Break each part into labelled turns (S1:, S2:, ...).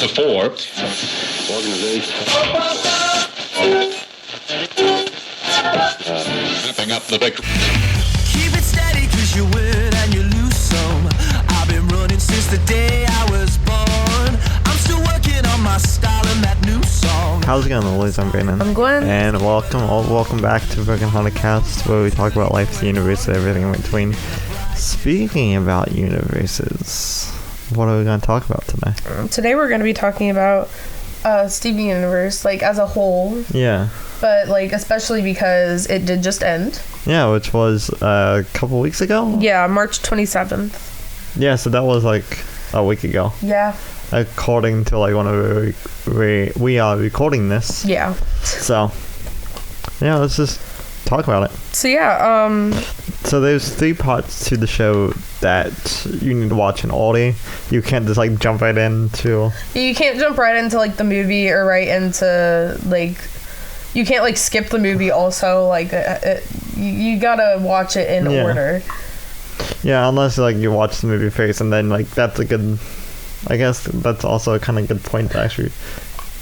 S1: to 4. Wrapping up the victory.
S2: Keep it steady, cause you win and you lose some. I've been running since the day I was born. I'm still working on my style and that new song.
S3: How's it going, Liz? I'm Brandon.
S4: I'm Gwen.
S3: And welcome back to Broken Hearted Cast, where we talk about life, the universe, and everything in between. Speaking about universes, what are we going to talk about today?
S4: Today we're going to be talking about Steven Universe, like, as a whole.
S3: Yeah.
S4: But, like, especially because it did just end.
S3: Yeah, which was a couple weeks ago?
S4: Yeah, March 27th.
S3: Yeah, so that was, like, a week ago.
S4: Yeah.
S3: According to, like, whenever we are recording this.
S4: Yeah.
S3: So, yeah, let's just talk about it.
S4: So, yeah,
S3: So there's 3 parts to the show that you need to watch in order. You can't just, like, jump right into...
S4: You can't jump right into, like, the movie or right into, like... You can't, like, skip the movie also. Like, you gotta watch it in order.
S3: Yeah, unless, like, you watch the movie first, and then, like, that's a good... I guess that's also a kind of good point to actually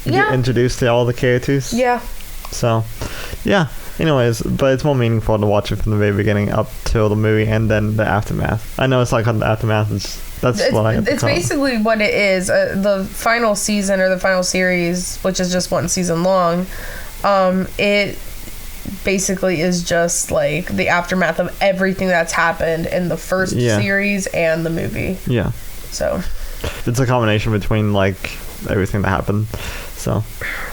S3: get introduced to all the characters.
S4: Yeah.
S3: So, yeah. Anyways, but it's more meaningful to watch it from the very beginning up till the movie and then the aftermath. I know it's like the aftermath is... It's
S4: basically what it is. The final season or the final series, which is just 1 season long... it basically is just like the aftermath of everything that's happened in the first series and the movie.
S3: Yeah.
S4: So
S3: it's a combination between like everything that happened. So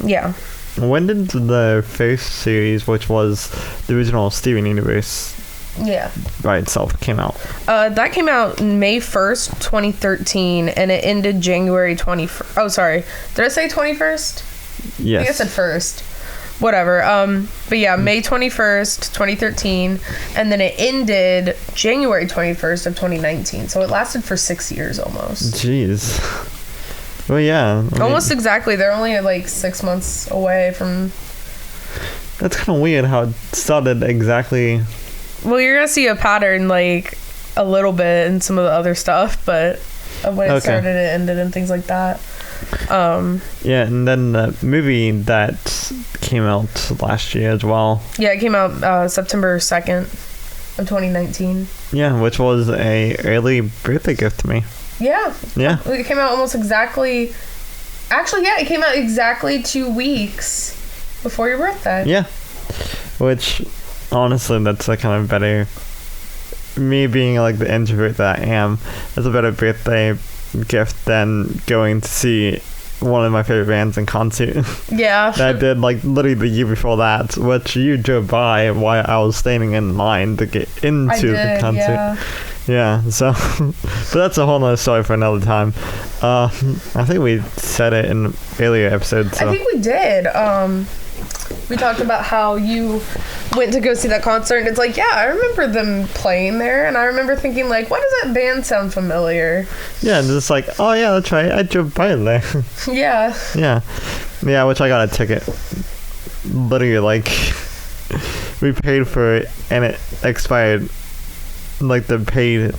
S4: yeah.
S3: When did the first series, which was the original Steven Universe, by itself, came out?
S4: That came out May 1st, 2013, and it ended January 21st. Oh, sorry. Did I say 21st?
S3: Yes.
S4: I think I said 1st. Whatever. But yeah, May 21st, 2013, and then it ended January 21st of 2019. So it lasted for 6 years almost.
S3: Jeez. Well, yeah.
S4: Almost exactly. They're only like 6 months away from...
S3: That's kind of weird how it started exactly...
S4: Well, you're going to see a pattern like a little bit in some of the other stuff, but when it started, it ended and things like that.
S3: Yeah, and then the movie that came out last year as well.
S4: Yeah, it came out September 2nd of 2019.
S3: Yeah, which was a early birthday gift to me.
S4: Yeah.
S3: Yeah.
S4: It came out almost exactly... Actually, yeah, it came out exactly 2 weeks before your birthday.
S3: Yeah. Which, honestly, that's a kind of better... Me being, like, the introvert that I am, that's a better birthday gift than going to see one of my favorite bands in concert.
S4: Yeah.
S3: That I did like literally the year before that, which you drove by while I was standing in line to get into the concert. Yeah, so but that's a whole nother story for another time. I think we said it in earlier episodes. So.
S4: I think we did. We talked about how you went to go see that concert, and it's like, yeah, I remember them playing there, and I remember thinking, like, why does that band sound familiar?
S3: Yeah, and it's like, oh yeah, that's right, I drove by there.
S4: Yeah.
S3: Yeah, which I got a ticket. Literally, like, we paid for it, and it expired, like, the paid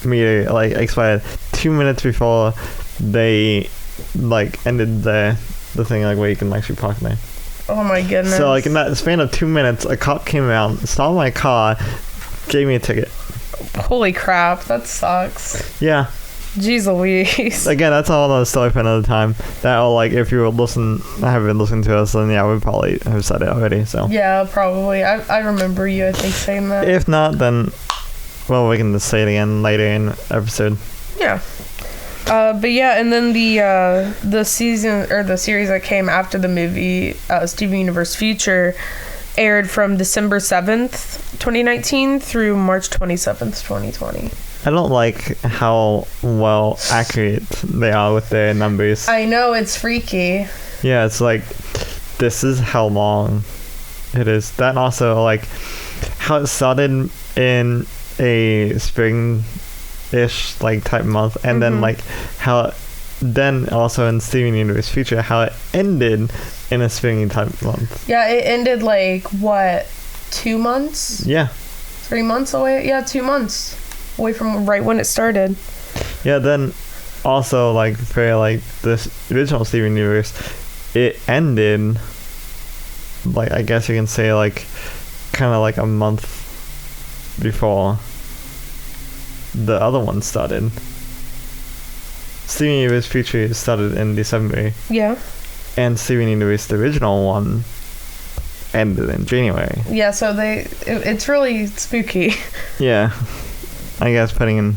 S3: meter, like, expired 2 minutes before they, like, ended the thing, like, where you can actually park there.
S4: Oh my goodness.
S3: So, like, in that span of 2 minutes, a cop came out, stopped my car, gave me a ticket.
S4: Holy crap, that sucks.
S3: Yeah.
S4: Jeez Louise.
S3: Again, that's all another story for another time. That, like, if you haven't listened to us, then yeah, we probably have said it already, so.
S4: Yeah, probably. I remember you, I think, saying that.
S3: If not, then, well, we can just say it again later in the episode.
S4: Yeah. But yeah, and then the season or the series that came after the movie, Steven Universe Future, aired from December 7th, 2019 through March 27th, 2020.
S3: I don't like how well accurate they are with their numbers.
S4: I know, it's freaky.
S3: Yeah, it's like, this is how long it is. That also, like, how it started in a spring ish like type month, and then like how then also in Steven Universe Future how it ended in a springy type month.
S4: Yeah, it ended like what, 2 months?
S3: Yeah.
S4: 3 months away? Yeah, 2 months away from right when it started.
S3: Yeah, then also like for like this original Steven Universe, it ended like, I guess you can say, like kind of like a month before the other one started. Steven Universe Future started in December,
S4: Yeah.
S3: and Steven Universe, the original one, ended in January.
S4: Yeah, so it's really spooky.
S3: Yeah, I guess putting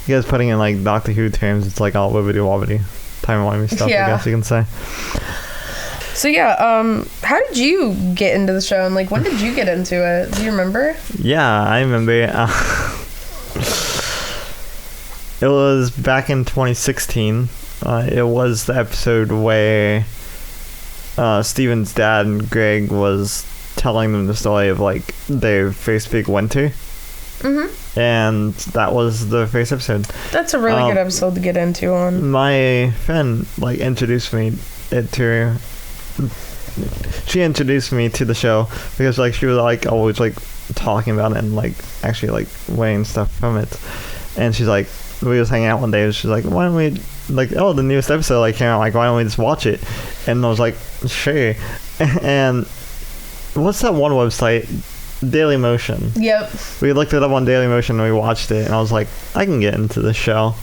S3: in like Doctor Who terms, it's like all wibbity wobbity, timey-wimey stuff.
S4: Yeah.
S3: I guess you can say.
S4: So yeah, how did you get into the show, and like when did you get into it? Do you remember?
S3: Yeah, I remember. It was back in 2016. It was the episode where Steven's dad, Greg, was telling them the story of like their first big winter.
S4: Mm-hmm.
S3: And that was the first episode.
S4: That's a really good episode to get into on.
S3: My friend like introduced me to. She introduced me to the show because like she was like always like talking about it and like actually like weighing stuff from it. And she's like, we was hanging out one day and she's like, why don't we like, oh, the newest episode like came out, like why don't we just watch it? And I was like, sure. And what's that one website? Dailymotion.
S4: Yep.
S3: We looked it up on Dailymotion and we watched it and I was like, I can get into this show.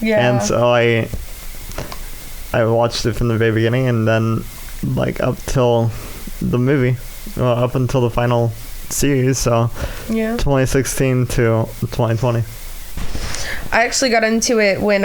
S4: Yeah.
S3: And so I watched it from the very beginning and then like up till the movie, up until the final series, so
S4: yeah,
S3: 2016 to 2020.
S4: I actually got into it when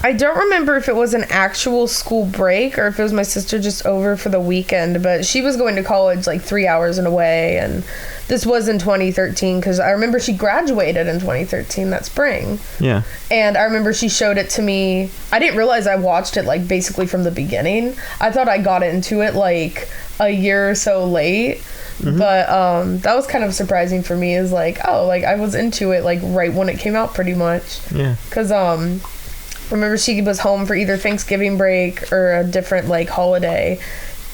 S4: I don't remember if it was an actual school break or if it was my sister just over for the weekend, but she was going to college like 3 hours and away, and this was in 2013 because I remember she graduated in 2013 that spring.
S3: Yeah.
S4: And I remember she showed it to me. I didn't realize I watched it like basically from the beginning. I thought I got into it like a year or so late. Mm-hmm. But that was kind of surprising for me, is like, oh, like I was into it like right when it came out pretty much.
S3: Yeah.
S4: Because I remember she was home for either Thanksgiving break or a different like holiday,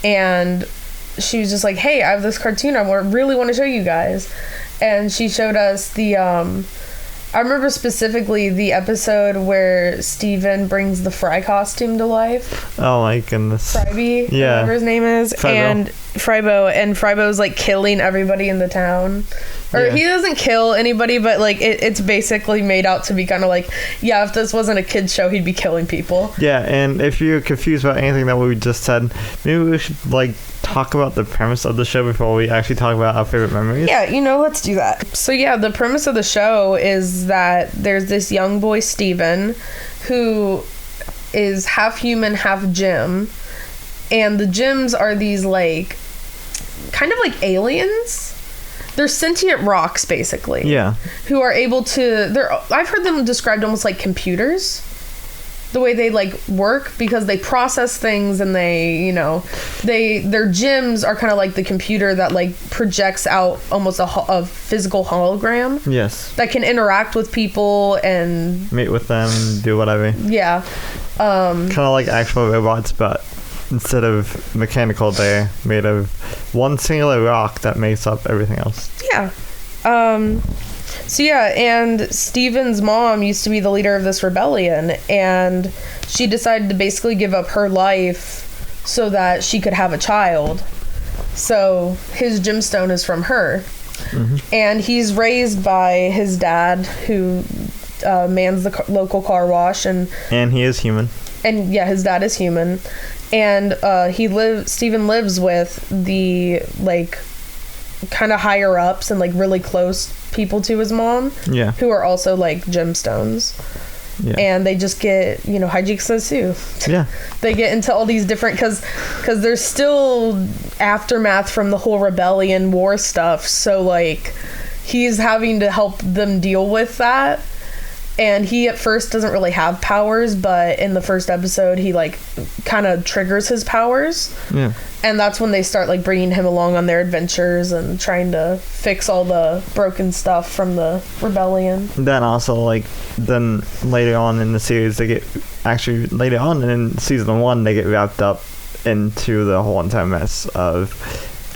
S4: and she was just like, hey, I have this cartoon I really want to show you guys. And she showed us the I remember specifically the episode where Steven brings the Fry costume to life.
S3: Oh my goodness.
S4: Fryby,
S3: yeah,
S4: whatever his name is. And Frybo's like killing everybody in the town. Or he doesn't kill anybody, but like it's basically made out to be kind of like, yeah, if this wasn't a kid's show, he'd be killing people.
S3: Yeah, and if you're confused about anything that we just said, maybe we should like talk about the premise of the show before we actually talk about our favorite memories.
S4: Yeah, let's do that. So yeah, the premise of the show is that there's this young boy, Steven, who is half human, half gym, and the gyms are these like kind of like aliens. They're sentient rocks, basically. Yeah. Who are able to... I've heard them described almost like computers. The way they, like, work. Because they process things and they, their gyms are kind of like the computer that, like, projects out almost a physical hologram. Yes. That can interact with people and...
S3: meet with them, do whatever.
S4: Yeah.
S3: Kind of like actual robots, but... instead of mechanical, they're made of one singular rock that makes up everything else.
S4: Yeah. So yeah, and Steven's mom used to be the leader of this rebellion, and she decided to basically give up her life so that she could have a child. So his gemstone is from her. Mm-hmm. And he's raised by his dad, who mans the local car wash, and
S3: he is human.
S4: And yeah, his dad is human. And Steven lives with the like kind of higher ups and like really close people to his mom. Yeah. Who are also like gemstones. Yeah. And they just get, hijinks ensue. Yeah. They get into all these different, because there's still aftermath from the whole rebellion war stuff. So like he's having to help them deal with that. And he at first doesn't really have powers, but in the first episode, he like kind of triggers his powers. Yeah. And that's when they start like bringing him along on their adventures and trying to fix all the broken stuff from the rebellion.
S3: Then also then later on in the series, later on in season 1, they get wrapped up into the whole entire mess of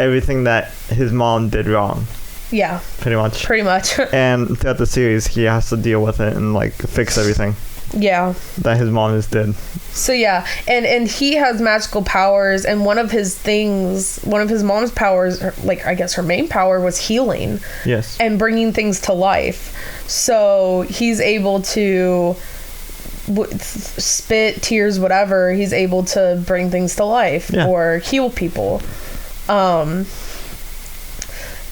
S3: everything that his mom did wrong.
S4: Yeah,
S3: pretty much.
S4: pretty much.
S3: And throughout the series, he has to deal with it and like fix everything
S4: Yeah.
S3: that his mom just did.
S4: So yeah, and he has magical powers, and one of his mom's powers, like I guess her main power, was healing
S3: Yes.
S4: and bringing things to life. So he's able to spit, tears, whatever. He's able to bring things to life or heal people.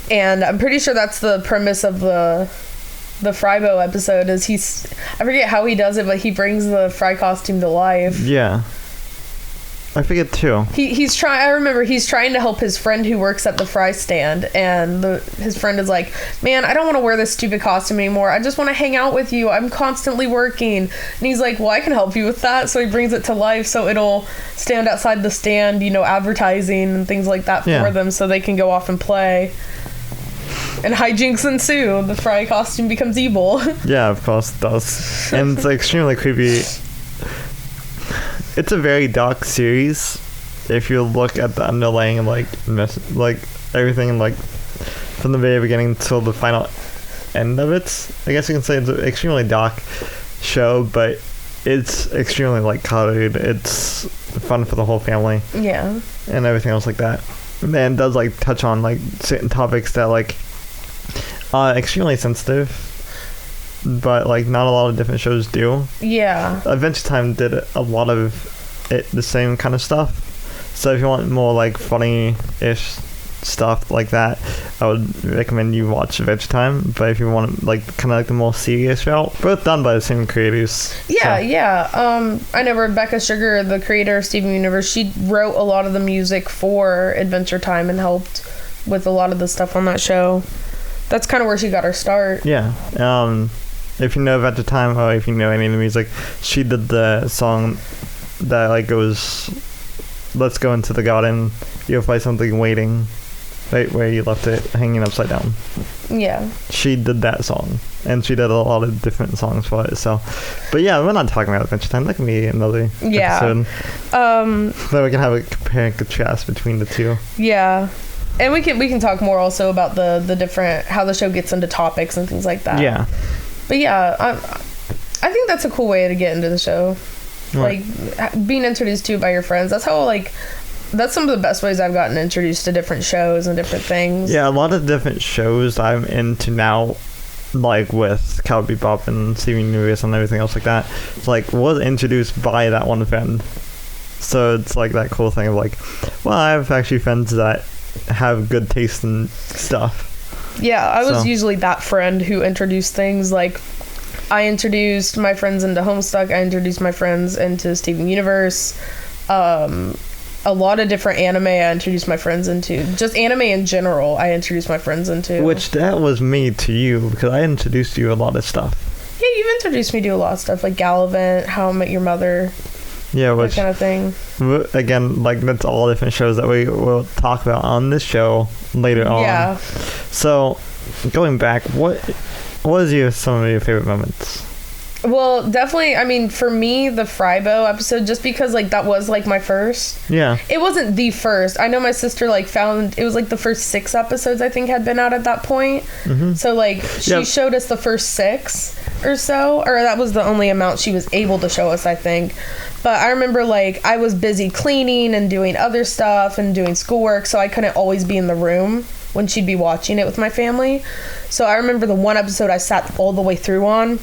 S4: And I'm pretty sure that's the premise of the Frybo episode. Is I forget how he does it, but he brings the Fry costume to life.
S3: Yeah. I forget too.
S4: I remember he's trying to help his friend who works at the Fry stand, and his friend is like, man, I don't want to wear this stupid costume anymore. I just want to hang out with you. I'm constantly working. And he's like, well, I can help you with that. So he brings it to life so it'll stand outside the stand, advertising and things like that for them so they can go off and play. And hijinks ensue. The Fry costume becomes evil.
S3: Yeah, of course it does. And it's extremely creepy. It's a very dark series. If you look at the underlying everything from the very beginning till the final end of it, I guess you can say it's an extremely dark show, but it's extremely colored. It's fun for the whole family.
S4: Yeah.
S3: And everything else like that. And it does touch on certain topics that are extremely sensitive, but not a lot of different shows do. Yeah. Adventure Time did a lot of the same kind of stuff. So if you want more funny-ish stuff like that, I would recommend you watch Adventure Time. But if you want the more serious route, both done by the same creators.
S4: Yeah. I know Rebecca Sugar, the creator of Steven Universe, she wrote a lot of the music for Adventure Time and helped with a lot of the stuff on that show. That's kind of where she got her start.
S3: Yeah. If you know Adventure Time, or if you know any of the music, she did the song that goes, let's go into the garden, you'll find something waiting right where you left it, hanging upside down.
S4: Yeah. She
S3: did that song, and she did a lot of different songs for it. So, but yeah, we're not talking about Adventure Time. That can be another episode. Then we can have a compare and contrast between the two.
S4: Yeah. And we can talk more also about the different, how the show gets into topics and things like that.
S3: Yeah.
S4: But yeah, I think that's a cool way to get into the show.
S3: Right.
S4: Being introduced to by your friends. That's how that's some of the best ways I've gotten introduced to different shows and different things.
S3: Yeah, a lot of different shows I'm into now, with Cowboy Bebop and Steven Universe and everything else like that. It's was introduced by that one friend. So it's that cool thing of well, I have actually friends that have good taste in stuff.
S4: Yeah, I was usually that friend who introduced things. I introduced my friends into Homestuck. I introduced my friends into Steven Universe. A lot of different anime I introduced my friends into. Just anime in general I introduced my friends into.
S3: Which that was me to you, because I introduced you a lot of stuff.
S4: Yeah, you've introduced me to a lot of stuff, like Gallivant, How I Met Your Mother.
S3: Yeah,
S4: that kind of thing.
S3: Again, that's all different shows that we will talk about on this show later on.
S4: Yeah.
S3: So, going back, what was some of your favorite moments?
S4: Well, definitely, for me, the Frybo episode, just because, that was, my first.
S3: Yeah.
S4: It wasn't the first. I know my sister, found, it was, the first 6 episodes, I think, had been out at that point. Mm-hmm. So, she showed us the first 6 or so, or that was the only amount she was able to show us, I think. But I remember, I was busy cleaning and doing other stuff and doing schoolwork, so I couldn't always be in the room when she'd be watching it with my family. So I remember the one episode I sat all the way through on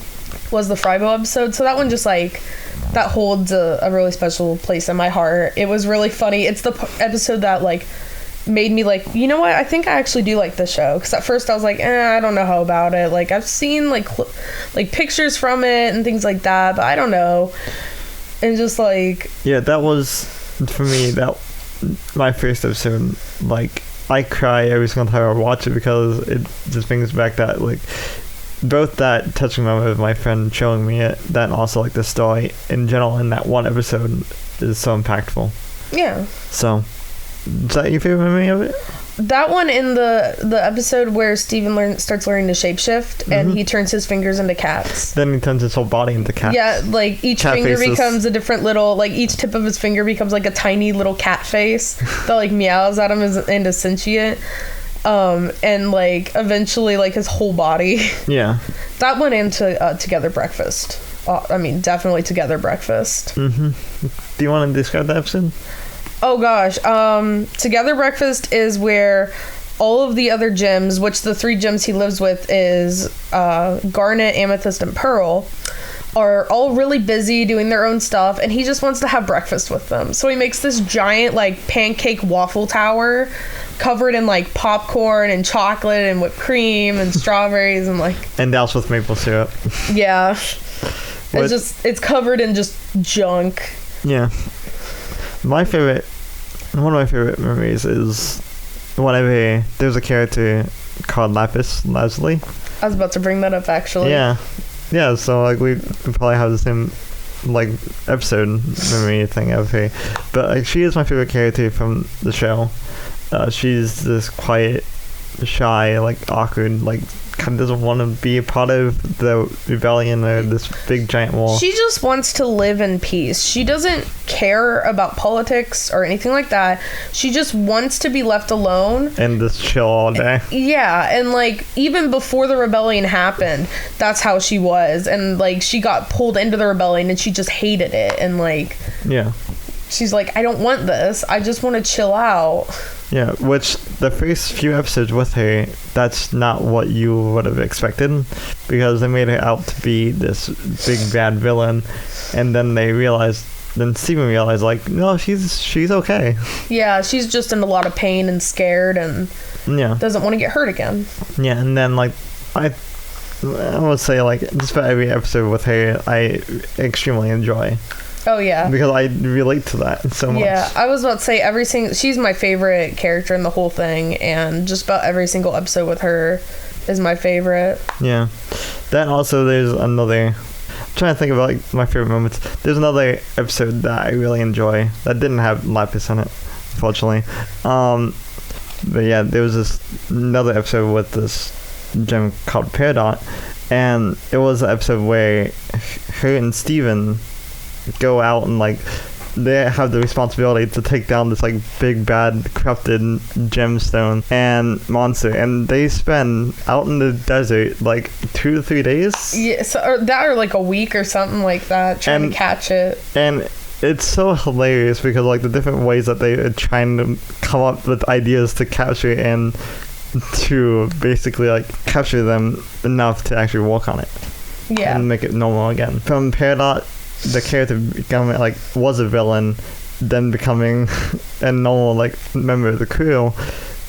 S4: was the Frybo episode. So that one just that holds a really special place in my heart. It was really funny. It's the episode that made me you know what, I think I actually do like this show, because at first I was I don't know how about it. I've seen pictures from it and things like that, but I don't know. And just
S3: yeah, that was for me that my first episode. I cry every single time I watch it, because it just brings back that both that touching moment of my friend showing me it, that and also the story in general in that one episode is so impactful.
S4: Yeah.
S3: So, is that your favorite memory of it?
S4: That one in the episode where Steven starts learning to shapeshift, and he turns his fingers into cats.
S3: Then he turns his whole body into cats.
S4: Yeah, each
S3: cat
S4: finger
S3: faces.
S4: becomes a different little, each tip of his finger becomes a tiny little cat face that meows at him and is sentient. And like eventually like his whole body.
S3: Yeah.
S4: That went into Together Breakfast. I mean, definitely Together Breakfast.
S3: Do you want to describe the episode?
S4: Oh gosh, Together Breakfast is where all of the other gems, which the 3 gems he lives with is Garnet, Amethyst, and Pearl, are all really busy doing their own stuff, and he just wants to have breakfast with them. So he makes this giant like pancake waffle tower covered in like popcorn and chocolate and whipped cream and strawberries and like
S3: And doused with maple syrup.
S4: yeah.
S3: What-
S4: It's covered in just junk.
S3: Yeah. One of my favorite memories is whenever there's a character called Lapis Lazuli.
S4: I was about to bring that up actually.
S3: Yeah. Yeah, so like we probably have the same like episode memory thing of her. But like she is my favorite character from the show. She's this quiet, shy, like awkward, like kind of doesn't want to be a part of the rebellion or this big giant wall.
S4: She just wants to live in peace. She doesn't care about politics or anything like that. She just wants to be left alone.
S3: And just chill all day.
S4: Yeah, and like even before the rebellion happened, that's how she was. And like she got pulled into the rebellion and she just hated it. And like
S3: Yeah.
S4: she's like, I don't want this. I just want to chill out.
S3: Yeah, which the first few episodes with her, that's not what you would have expected, because they made her out to be this big bad villain, and then Steven realized like, no, she's okay.
S4: Yeah, she's just in a lot of pain and scared and
S3: Yeah,
S4: doesn't want to get hurt again.
S3: yeah, and then like I would say like just about every episode with her, I extremely enjoy,
S4: Oh yeah.
S3: because I relate to that so much.
S4: Yeah, I was about to say she's my favorite character in the whole thing, and just about every single episode with her is my favorite.
S3: Yeah. Then also there's another, I'm trying to think about like my favorite moments. There's another episode that I really enjoy that didn't have Lapis in it, unfortunately. But yeah, there was another episode with this gem called Peridot, and it was an episode where her and Steven go out and like they have the responsibility to take down this like big bad corrupted gemstone and monster, and they spend out in the desert like 2 to 3 days.
S4: Yeah, or like a week or something like that, trying to catch it.
S3: And it's so hilarious because like the different ways that they are trying to come up with ideas to capture and to basically like capture them enough to actually work on it.
S4: Yeah.
S3: And make it normal again. From Peridot, the character becoming like was a villain, then becoming a normal like member of the crew.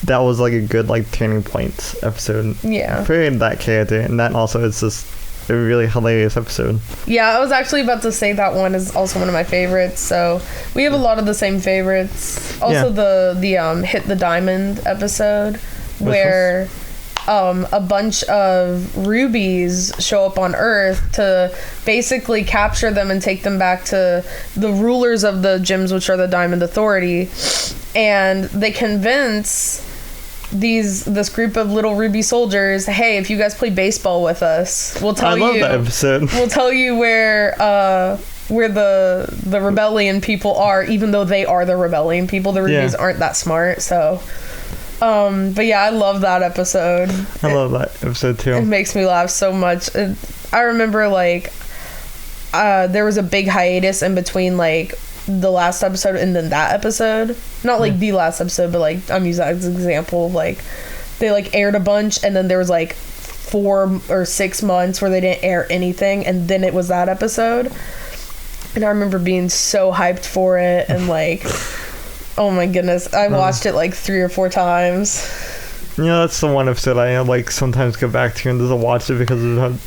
S3: That was like a good like turning point episode.
S4: Yeah.
S3: For that character, and that also is just a really hilarious episode.
S4: Yeah, I was actually about to say that one is also one of my favorites. So we have a lot of the same favorites. Also, the Hit the Diamond episode where a bunch of rubies show up on Earth to basically capture them and take them back to the rulers of the gems, which are the Diamond Authority, and they convince this group of little ruby soldiers, hey, if you guys play baseball with us, we'll tell you.
S3: I love that episode.
S4: We'll tell you where the rebellion people are, even though they are the rebellion people. The rubies aren't that smart, so. But yeah, I love that episode.
S3: I love that episode too.
S4: It makes me laugh so much. I remember like there was a big hiatus in between like the last episode and then that episode. Not like the last episode, but like I'm using that as an example. Like they like aired a bunch, and then there was like 4 or 6 months where they didn't air anything, and then it was that episode. And I remember being so hyped for it, and like, oh my goodness, I watched it like 3 or 4 times.
S3: Yeah, that's the one episode I like sometimes go back to and just watch it because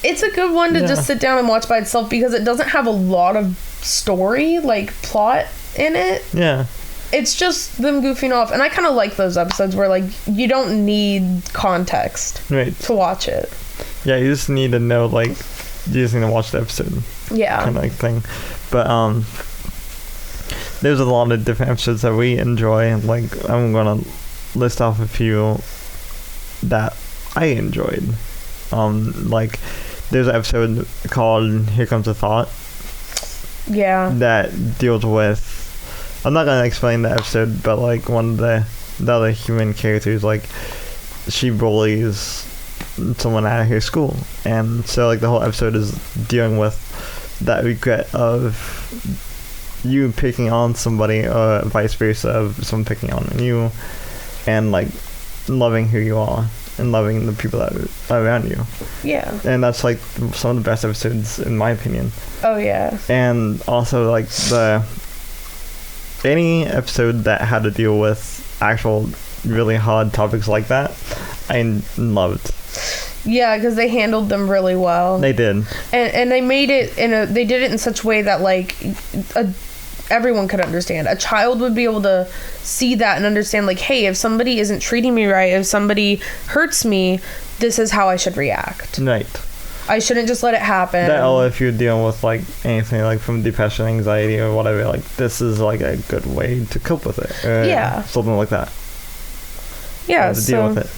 S4: it's a good one to just sit down and watch by itself because it doesn't have a lot of story, like plot in it.
S3: Yeah.
S4: It's just them goofing off, and I kind of like those episodes where like you don't need context to watch it.
S3: Yeah, you just need to know, like, you just need to watch the episode.
S4: Yeah.
S3: Kind of like thing. But there's a lot of different episodes that we enjoy. Like, I'm gonna list off a few that I enjoyed. Like, there's an episode called Here Comes a Thought.
S4: Yeah.
S3: That deals with, I'm not gonna explain the episode, but like one of the the other human characters, like she bullies someone at her school, and so like the whole episode is dealing with that regret of you picking on somebody, or vice versa, of someone picking on you, and like loving who you are and loving the people that are around you.
S4: Yeah.
S3: And that's like some of the best episodes in my opinion.
S4: Oh yeah.
S3: And also like any episode that had to deal with actual really hard topics like that, I loved.
S4: Yeah, because they handled them really well.
S3: They did.
S4: And they made it they did it in such a way that like everyone could understand. A child would be able to see that and understand, like, hey, if somebody isn't treating me right, if somebody hurts me, this is how I should react.
S3: Right.
S4: I shouldn't just let it happen.
S3: That, or if you're dealing with like anything like from depression, anxiety, or whatever, like this is like a good way to cope with it.
S4: Yeah.
S3: Something like that.
S4: Yeah.
S3: To deal with it.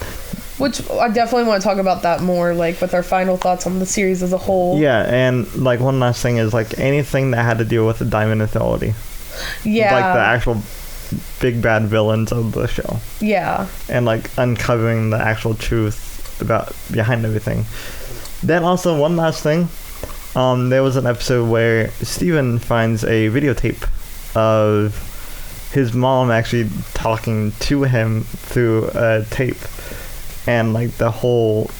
S4: Which I definitely want to talk about that more, like with our final thoughts on the series as a whole.
S3: Yeah, and like one last thing is like anything that had to deal with the Diamond Authority.
S4: Yeah.
S3: Like the actual big bad villains of the show.
S4: Yeah.
S3: And like uncovering the actual truth about behind everything. Then also one last thing, there was an episode where Steven finds a videotape of his mom actually talking to him through a tape. And like the whole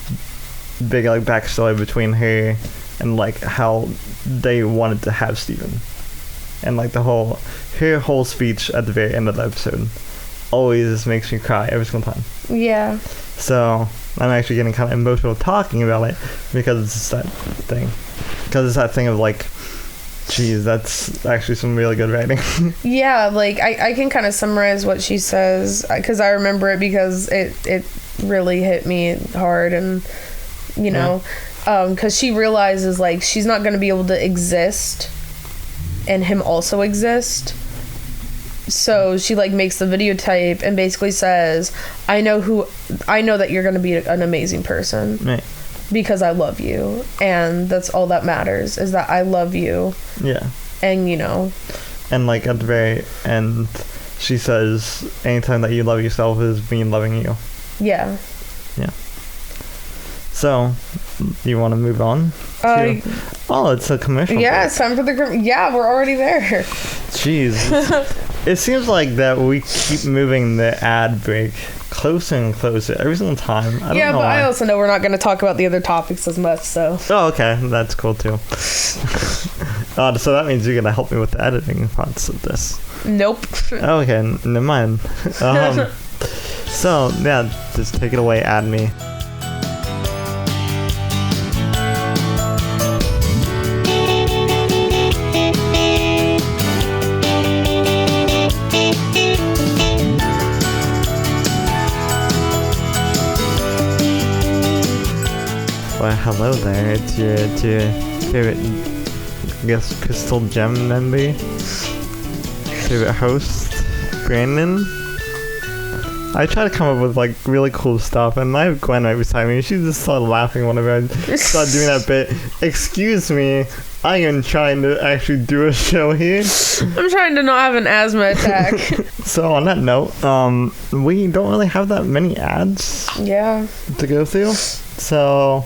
S3: big like backstory between her and like how they wanted to have Steven, and like her whole speech at the very end of the episode always makes me cry every single time.
S4: Yeah.
S3: So I'm actually getting kind of emotional talking about it because it's that thing. Because it's that thing of like, geez, that's actually some really good writing.
S4: Yeah, like I can kind of summarize what she says because I remember it because it really hit me hard, and you know, because she realizes like she's not going to be able to exist and him also exist. So she like makes the videotape and basically says, I know that you're going to be an amazing person.
S3: Right.
S4: Because I love you, and that's all that matters, is that I love you.
S3: Yeah.
S4: And you know,
S3: and like at the very end she says anytime that you love yourself is me loving you.
S4: Yeah.
S3: So you want to move on to, it's a commercial
S4: yeah
S3: break.
S4: It's time for the we're already there.
S3: Jeez. It seems like that we keep moving the ad break closer and closer every single time. I don't know
S4: but
S3: why.
S4: I also know we're not going to talk about the other topics as much, so.
S3: Oh, okay. That's cool, too. So that means you're going to help me with the editing parts of this.
S4: Nope.
S3: Okay, never mind. So, yeah, just take it away, add me. Well, hello there. It's your favorite, I guess, Crystal Gem member, favorite host, Brandon. I try to come up with like really cool stuff, and I have Gwen right beside me. She just started laughing whenever I started doing that bit. Excuse me, I am trying to actually do a show here.
S4: I'm trying to not have an asthma attack.
S3: So on that note, we don't really have that many ads
S4: Yeah.
S3: to go through. So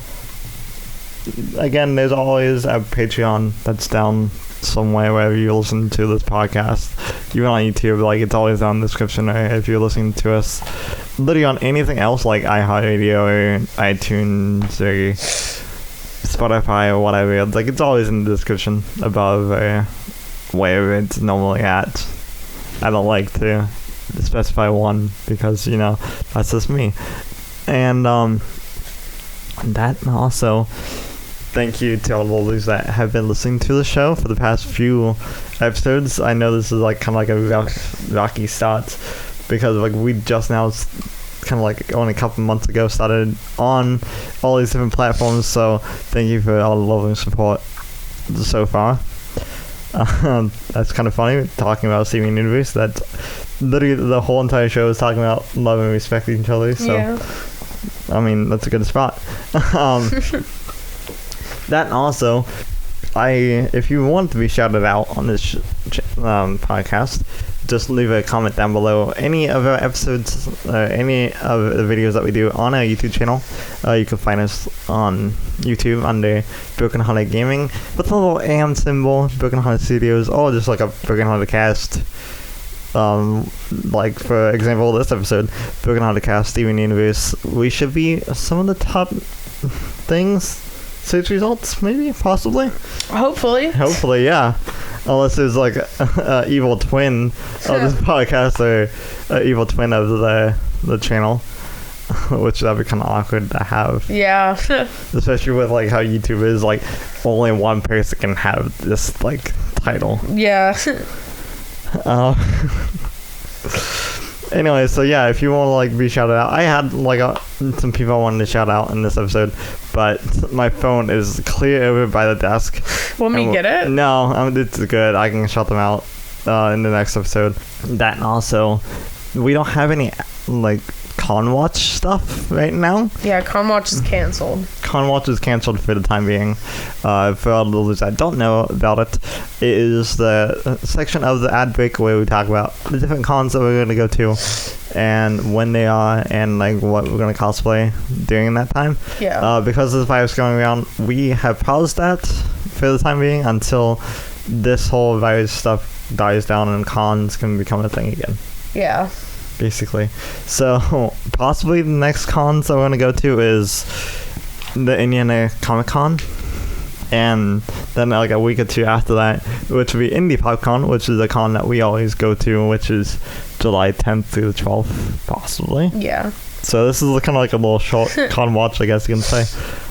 S3: again, there's always a Patreon that's down somewhere wherever you listen to this podcast. Even on YouTube, like it's always down in the description. Or if you're listening to us literally on anything else like iHeartRadio or iTunes or Spotify or whatever, like it's always in the description above or wherever it's normally at. I don't like to specify one because, you know, that's just me. And that also, thank you to all those that have been listening to the show for the past few episodes. I know this is like kind of like a rocky start because like we just now kind of like only a couple months ago started on all these different platforms. So thank you for all the love and support so far. That's kind of funny talking about Steven Universe. That's literally the whole entire show is talking about love and respecting each other. So
S4: Yeah.
S3: I mean, that's a good spot. That also, if you want to be shouted out on this podcast, just leave a comment down below any of our episodes, any of the videos that we do on our YouTube channel. You can find us on YouTube under Broken Hearted Gaming with a little AM symbol, Broken Hearted Studios, or just like a Broken Hearted Cast. Like for example, this episode, Broken Hearted Cast, Steven Universe. We should be some of the top things, search results, maybe, possibly. Hopefully, yeah. Unless there's like a evil twin of this podcast, or an evil twin of the channel, which that'd be kind of awkward to have.
S4: Yeah.
S3: Especially with like how YouTube is, like only one person can have this like title.
S4: Yeah.
S3: Anyway, so yeah, if you want to like be shouted out, I had like some people I wanted to shout out in this episode, but my phone is clear over by the desk.
S4: Want me to get it?
S3: No, it's good. I can shout them out in the next episode. That and also, we don't have any like Conwatch stuff right now.
S4: Yeah, Conwatch is canceled.
S3: Conwatch is canceled for the time being. For all those that don't know about it, it is the section of the ad break where we talk about the different cons that we're going to go to and when they are and like what we're going to cosplay during that time.
S4: Yeah.
S3: Because of the virus going around, we have paused that for the time being until this whole virus stuff dies down and cons can become a thing again.
S4: Yeah.
S3: Basically. So possibly the next cons that we're going to go to is the Indiana Comic Con, and then like a week or two after that, which would be Indie PopCon, which is a con that we always go to, which is July 10th through the 12th, possibly.
S4: Yeah.
S3: So this is kind of like a little short con watch, I guess you can say.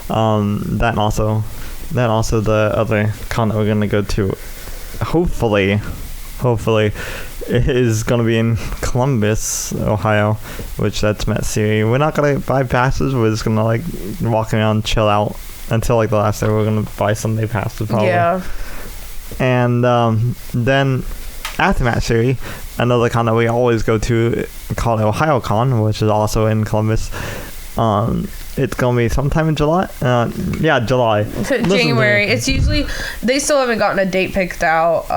S3: That and also the other con that we're going to go to, hopefully, is going to be in Columbus, Ohio, which that's Met City. We're not going to buy passes. We're just going to like walk around, chill out until like the last day. We're going to buy Sunday passes probably. Yeah. And then after Met City, another con that we always go to called Ohio Con, which is also in Columbus. It's going to be sometime in July. July.
S4: January. It's usually, they still haven't gotten a date picked out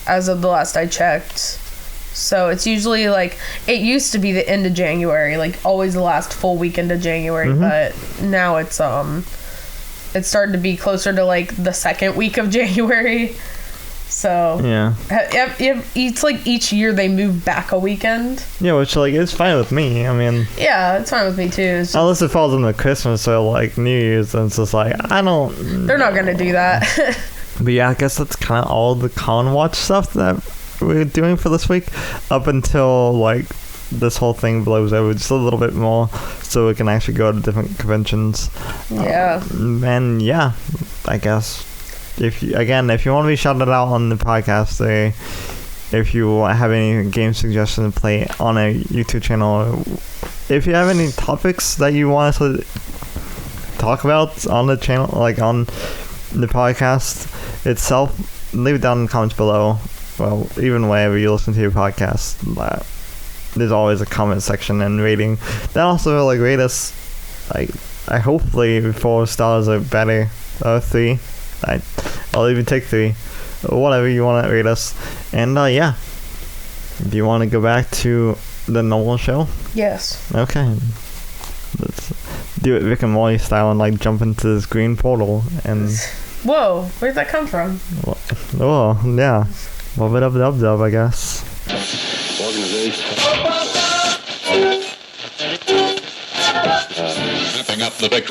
S4: as of the last I checked. So it's usually like, it used to be the end of January, like always the last full weekend of January, but now it's starting to be closer to like the second week of January. So
S3: yeah,
S4: it's like each year they move back a weekend.
S3: Yeah, which like is fine with me. I mean,
S4: yeah, it's fine with me too.
S3: Unless it falls into Christmas or like New Year's, then it's just like
S4: they're not gonna do that.
S3: But yeah, I guess that's kind of all the con watch stuff that we're doing for this week, up until like this whole thing blows over just a little bit more, so we can actually go to different conventions.
S4: Yeah.
S3: And yeah, I guess if you want to be shouted out on the podcast, if you have any game suggestions to play on a YouTube channel, if you have any topics that you want us to talk about on the channel, like on the podcast itself, leave it down in the comments below. Well, even wherever you listen to your podcast, there's always a comment section and rating. That also like rate us. Like, I hopefully 4 stars are better, or 3. I'll even take 3, or whatever you want to rate us. And yeah, do you want to go back to the normal show?
S4: Yes.
S3: Okay. Let's do it Rick and Morty style and like jump into this green portal and.
S4: Whoa, where'd that come from?
S3: Oh, yeah. Dub, I guess.
S1: Wrapping up the big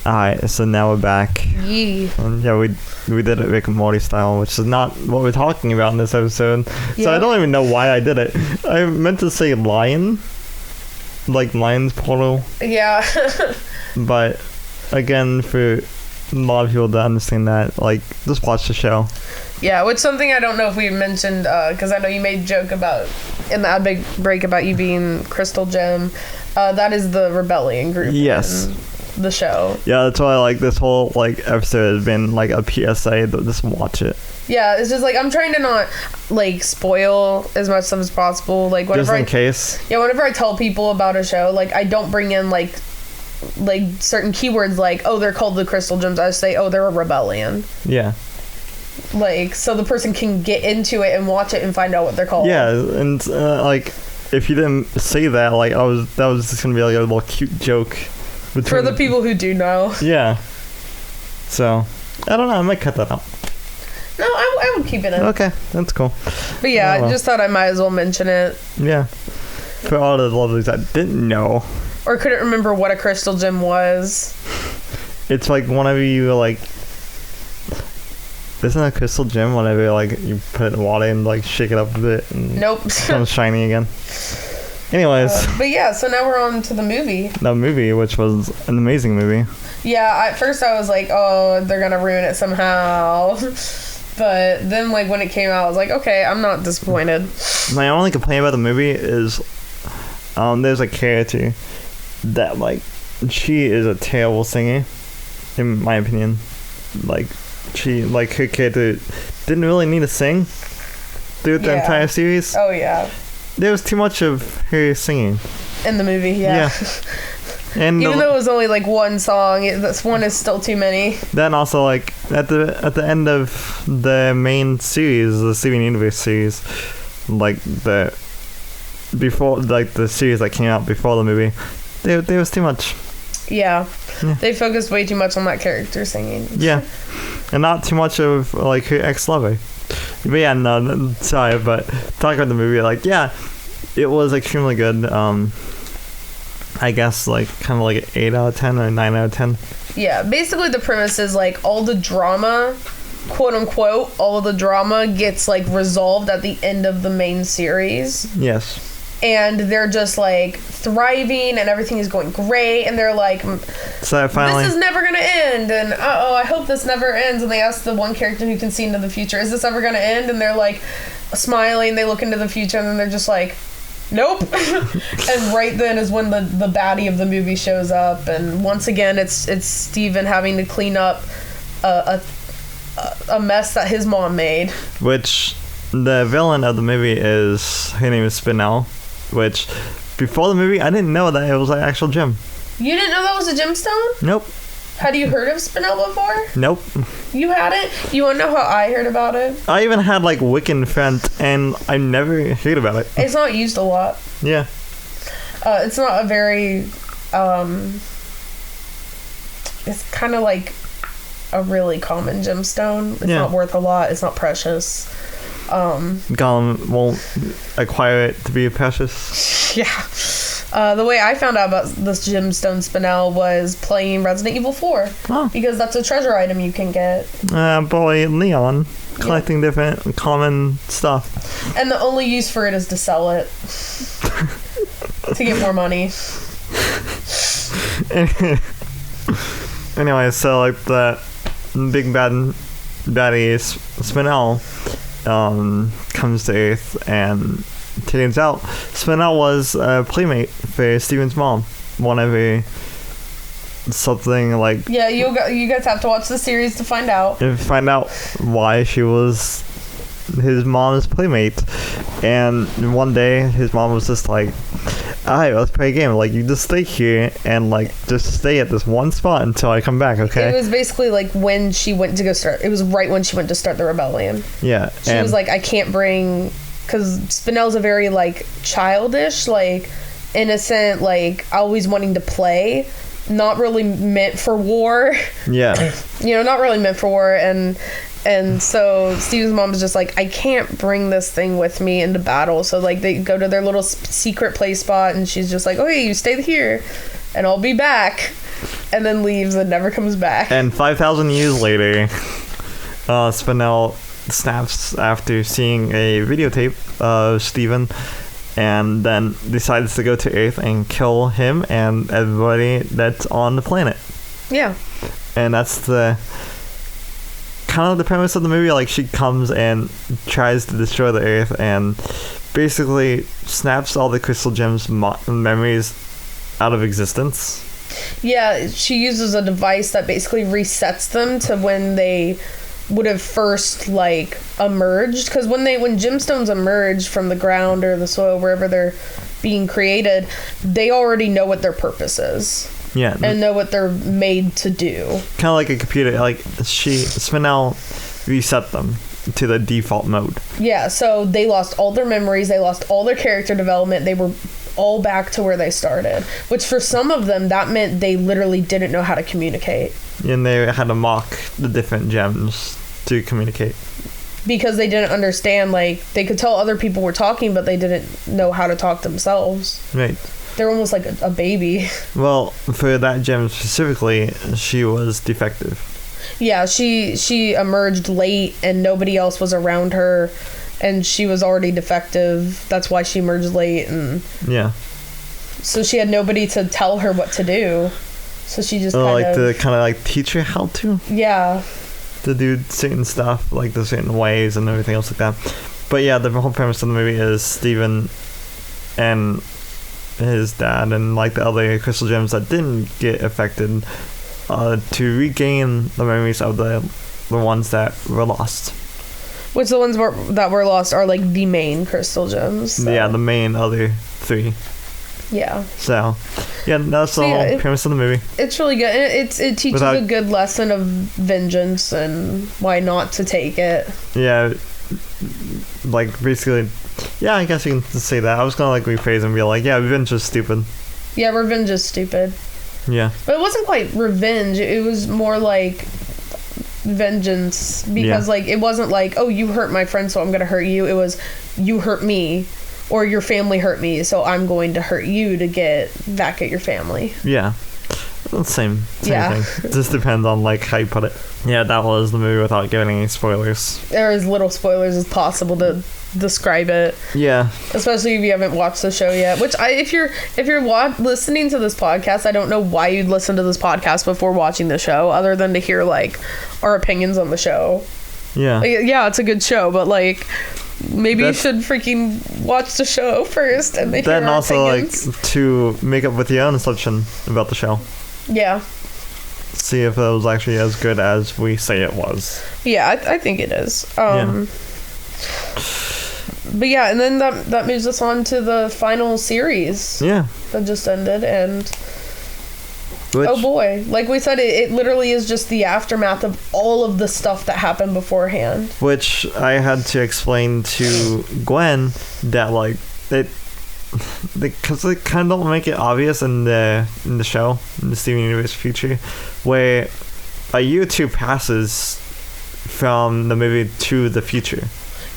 S3: Alright, so now we're back. Yeah, we did it Rick and Morty style, which is not what we're talking about in this episode. Yeah. So I don't even know why I did it. I meant to say lion. Like lion's portal.
S4: Yeah.
S3: But again, for a lot of people to understand that, like, just watch the show.
S4: Yeah, which something I don't know if we mentioned, because I know you made a joke about in the ad break about you being Crystal Gem. That is the Rebellion group.
S3: Yes.
S4: The show.
S3: Yeah, that's why like this whole like episode has been like a PSA to just watch it.
S4: Yeah, it's just like I'm trying to not like spoil as much stuff as possible. Like whenever
S3: just in case.
S4: Yeah, whenever I tell people about a show, like I don't bring in like like certain keywords, like, oh, they're called the Crystal Gems, I say, oh, they're a rebellion.
S3: Yeah.
S4: Like, so the person can get into it and watch it and find out what they're called.
S3: Yeah, and like, if you didn't say that, like, that was just gonna be like a little cute joke between
S4: For the people who do know.
S3: Yeah. So, I don't know. I might cut that out.
S4: No, I would keep it in.
S3: Okay, that's cool.
S4: But yeah,
S3: Oh, well.
S4: I just thought I might as well mention it.
S3: Yeah. For all the lovelies that didn't know,
S4: Or couldn't remember what a crystal gem was.
S3: it's like whenever you like. Isn't a crystal gem whenever like you put it in water and like shake it up a bit and
S4: Nope.
S3: it becomes shiny again? Anyways,
S4: But yeah, so now we're on to the movie.
S3: that movie, which was an amazing movie.
S4: Yeah, at first I was like, oh, they're gonna ruin it somehow. But then, like, when it came out, I was like, okay, I'm not disappointed.
S3: My only complaint about the movie is there's a character that like she is a terrible singer, in my opinion. Like she like her character didn't really need to sing through the
S4: Yeah.
S3: entire series.
S4: Oh, yeah.
S3: There was too much of her singing.
S4: In the movie, yeah.
S3: And
S4: Even though it was only, like, one song, this one is still too many.
S3: then also like at the end of the main series, the Steven Universe series, like the before like the series that came out before the movie, there was too much.
S4: Yeah.
S3: Yeah.
S4: They focused way too much on that character singing.
S3: Yeah, and not too much of like her ex-lover. But yeah, no, sorry, but talking about the movie, like, yeah, it was extremely good. I guess like kind of like an 8 out of 10 or 9 out of 10.
S4: Yeah, basically the premise is, like, all the drama, quote unquote, all of the drama gets, like, resolved at the end of the main series.
S3: Yes.
S4: And they're just, like, thriving and everything is going great. And they're like,
S3: So finally,
S4: this is never going to end. And, uh-oh, I hope this never ends. And they ask the one character who can see into the future, is this ever going to end? And they're, like, smiling. They look into the future and then they're just like, nope. And right then is when the baddie of the movie shows up. And once again, it's Steven having to clean up a mess that his mom made.
S3: which the villain of the movie is, her name is Spinel, which before the movie I didn't know that it was an actual gem.
S4: You didn't know that was a gemstone?
S3: Nope.
S4: Had you heard of Spinel before?
S3: Nope.
S4: You hadn't? You want to know how I heard about it?
S3: I even had like Wiccan friends and I never heard about it.
S4: It's not used a lot.
S3: Yeah.
S4: It's not a very, it's kind of like a really common gemstone. It's
S3: Yeah.
S4: not worth a lot. It's not precious.
S3: Gollum won't acquire it to be precious.
S4: Yeah. The way I found out about this gemstone Spinel was playing Resident Evil 4.
S3: Oh.
S4: Because that's a treasure item you can get.
S3: Boy, Leon, collecting different common stuff.
S4: And the only use for it is to sell it. To get more money.
S3: Anyway, so like the big baddie Spinel comes to Earth, and turns out Spinel was a playmate for Steven's mom. Whenever something like
S4: Yeah, you guys have to watch the series to find out.
S3: and find out why she was his mom's playmate. And one day his mom was just like, alright, let's play a game. Like, you just stay here and like just stay at this one spot until I come back, okay?
S4: It was basically like when she went to go start. It was right when she went to start the rebellion.
S3: Yeah.
S4: She was like, I can't bring, because Spinel's a very like childish, like innocent, like always wanting to play, not really meant for war.
S3: yeah.
S4: You know, not really meant for war. And so Steven's mom is just like, I can't bring this thing with me into battle. So like they go to their little secret play spot, and she's just like, okay, you stay here and I'll be back, and then leaves and never comes back.
S3: And 5,000 years later, Spinel snaps after seeing a videotape of Steven, and then decides to go to Earth and kill him and everybody that's on the planet.
S4: Yeah.
S3: And that's the kind of the premise of the movie. Like, she comes and tries to destroy the Earth and basically snaps all the crystal gems memories out of existence.
S4: Yeah, she uses a device that basically resets them to when they would have first like emerged, because when gemstones emerge from the ground or the soil, wherever they're being created, they already know what their purpose is.
S3: Yeah.
S4: and know what they're made to do.
S3: Kind of like a computer. Like, Spinel reset them to the default mode.
S4: Yeah, so they lost all their memories, they lost all their character development, they were all back to where they started. Which for some of them, that meant they literally didn't know how to communicate.
S3: And they had to mock the different gems to communicate.
S4: Because they didn't understand, like, they could tell other people were talking, but they didn't know how to talk themselves.
S3: Right.
S4: They're almost like a baby.
S3: Well, for that gem specifically, she was defective.
S4: Yeah, she emerged late and nobody else was around her, and she was already defective. That's why she emerged late, and
S3: Yeah.
S4: so she had nobody to tell her what to do. So she just
S3: to kind of like teach her how to do certain stuff, like the certain ways and everything else like that. But yeah, the whole premise of the movie is Steven and his dad and like the other crystal gems that didn't get affected to regain the memories of the ones that were lost.
S4: Which the ones that were lost are like the main crystal gems. So.
S3: Yeah, the main other 3.
S4: Yeah.
S3: So, yeah, that's the whole premise of the movie.
S4: It's really good. It teaches a good lesson of vengeance and why not to take it.
S3: Yeah, like basically, yeah, I guess you can say that. I was gonna like rephrase and be like, yeah, revenge is stupid.
S4: Yeah, revenge is stupid.
S3: Yeah.
S4: But it wasn't quite revenge. It was more like vengeance because like it wasn't like, oh, you hurt my friend, so I'm gonna hurt you. It was, you hurt me, or your family hurt me, so I'm going to hurt you to get back at your family.
S3: Yeah. Same thing. It just depends on like how you put it. Yeah, that was the movie without giving any spoilers.
S4: There are as little spoilers as possible to describe it.
S3: Yeah.
S4: Especially if you haven't watched the show yet. Which if you're listening to this podcast, I don't know why you'd listen to this podcast before watching the show, other than to hear like our opinions on the show.
S3: Yeah.
S4: Like, yeah, it's a good show, but like maybe you should freaking watch the show first and then hear our
S3: also
S4: opinions.
S3: like to make up with your own assumption about the show.
S4: Yeah.
S3: See if it was actually as good as we say it was.
S4: Yeah, I think it is. But yeah, and then that moves us on to the final series.
S3: Yeah.
S4: That just ended, and oh boy, like we said, it literally is just the aftermath of all of the stuff that happened beforehand.
S3: Which I had to explain to Gwen that like because they kind of don't make it obvious in the show, in the Steven Universe future, where a year or 2 passes from the movie to the future.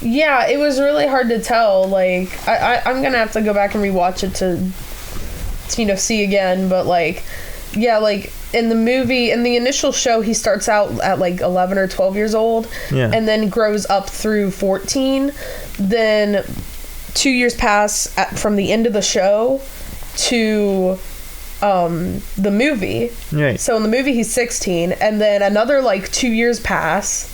S4: Yeah, it was really hard to tell. Like, I'm gonna have to go back and rewatch it to see again. But like, yeah, like in the movie, in the initial show, he starts out at like 11 or 12 years old, and then grows up through 14. Then 2 years pass from the end of the show to the movie.
S3: Right.
S4: So in the movie, he's 16, and then another like 2 years pass.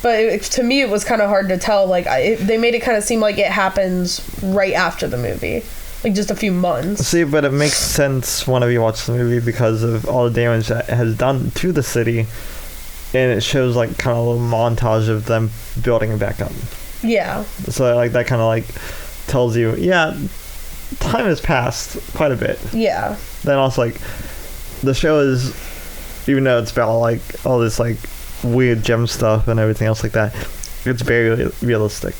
S4: But to me, it was kind of hard to tell. Like, they made it kind of seem like it happens right after the movie. Like, just a few months.
S3: See, but it makes sense whenever you watch the movie because of all the damage that it has done to the city. And it shows, like, kind of a little montage of them building it back up. Yeah. So, like, that kind of, like, tells you, yeah, time has passed quite a bit. Yeah. Then also, like, the show is, even though it's about, like, all this, like, weird gem stuff and everything else like that, it's very realistic.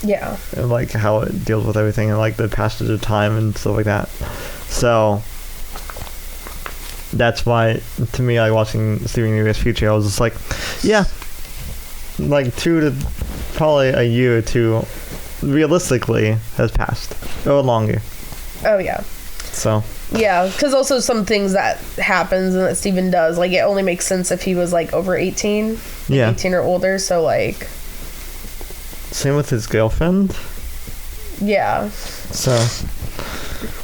S3: Yeah. And like how it deals with everything and like the passage of time and stuff like that. So that's why, to me, like watching Steven Universe Future, I was just like, yeah, like 2 to probably a year or 2 realistically has passed, or longer. Oh yeah. So yeah, because also some things that happens and that Steven does, like, it only makes sense if he was like over 18. Yeah. 18 or older, so like. Same with his girlfriend. Yeah. So.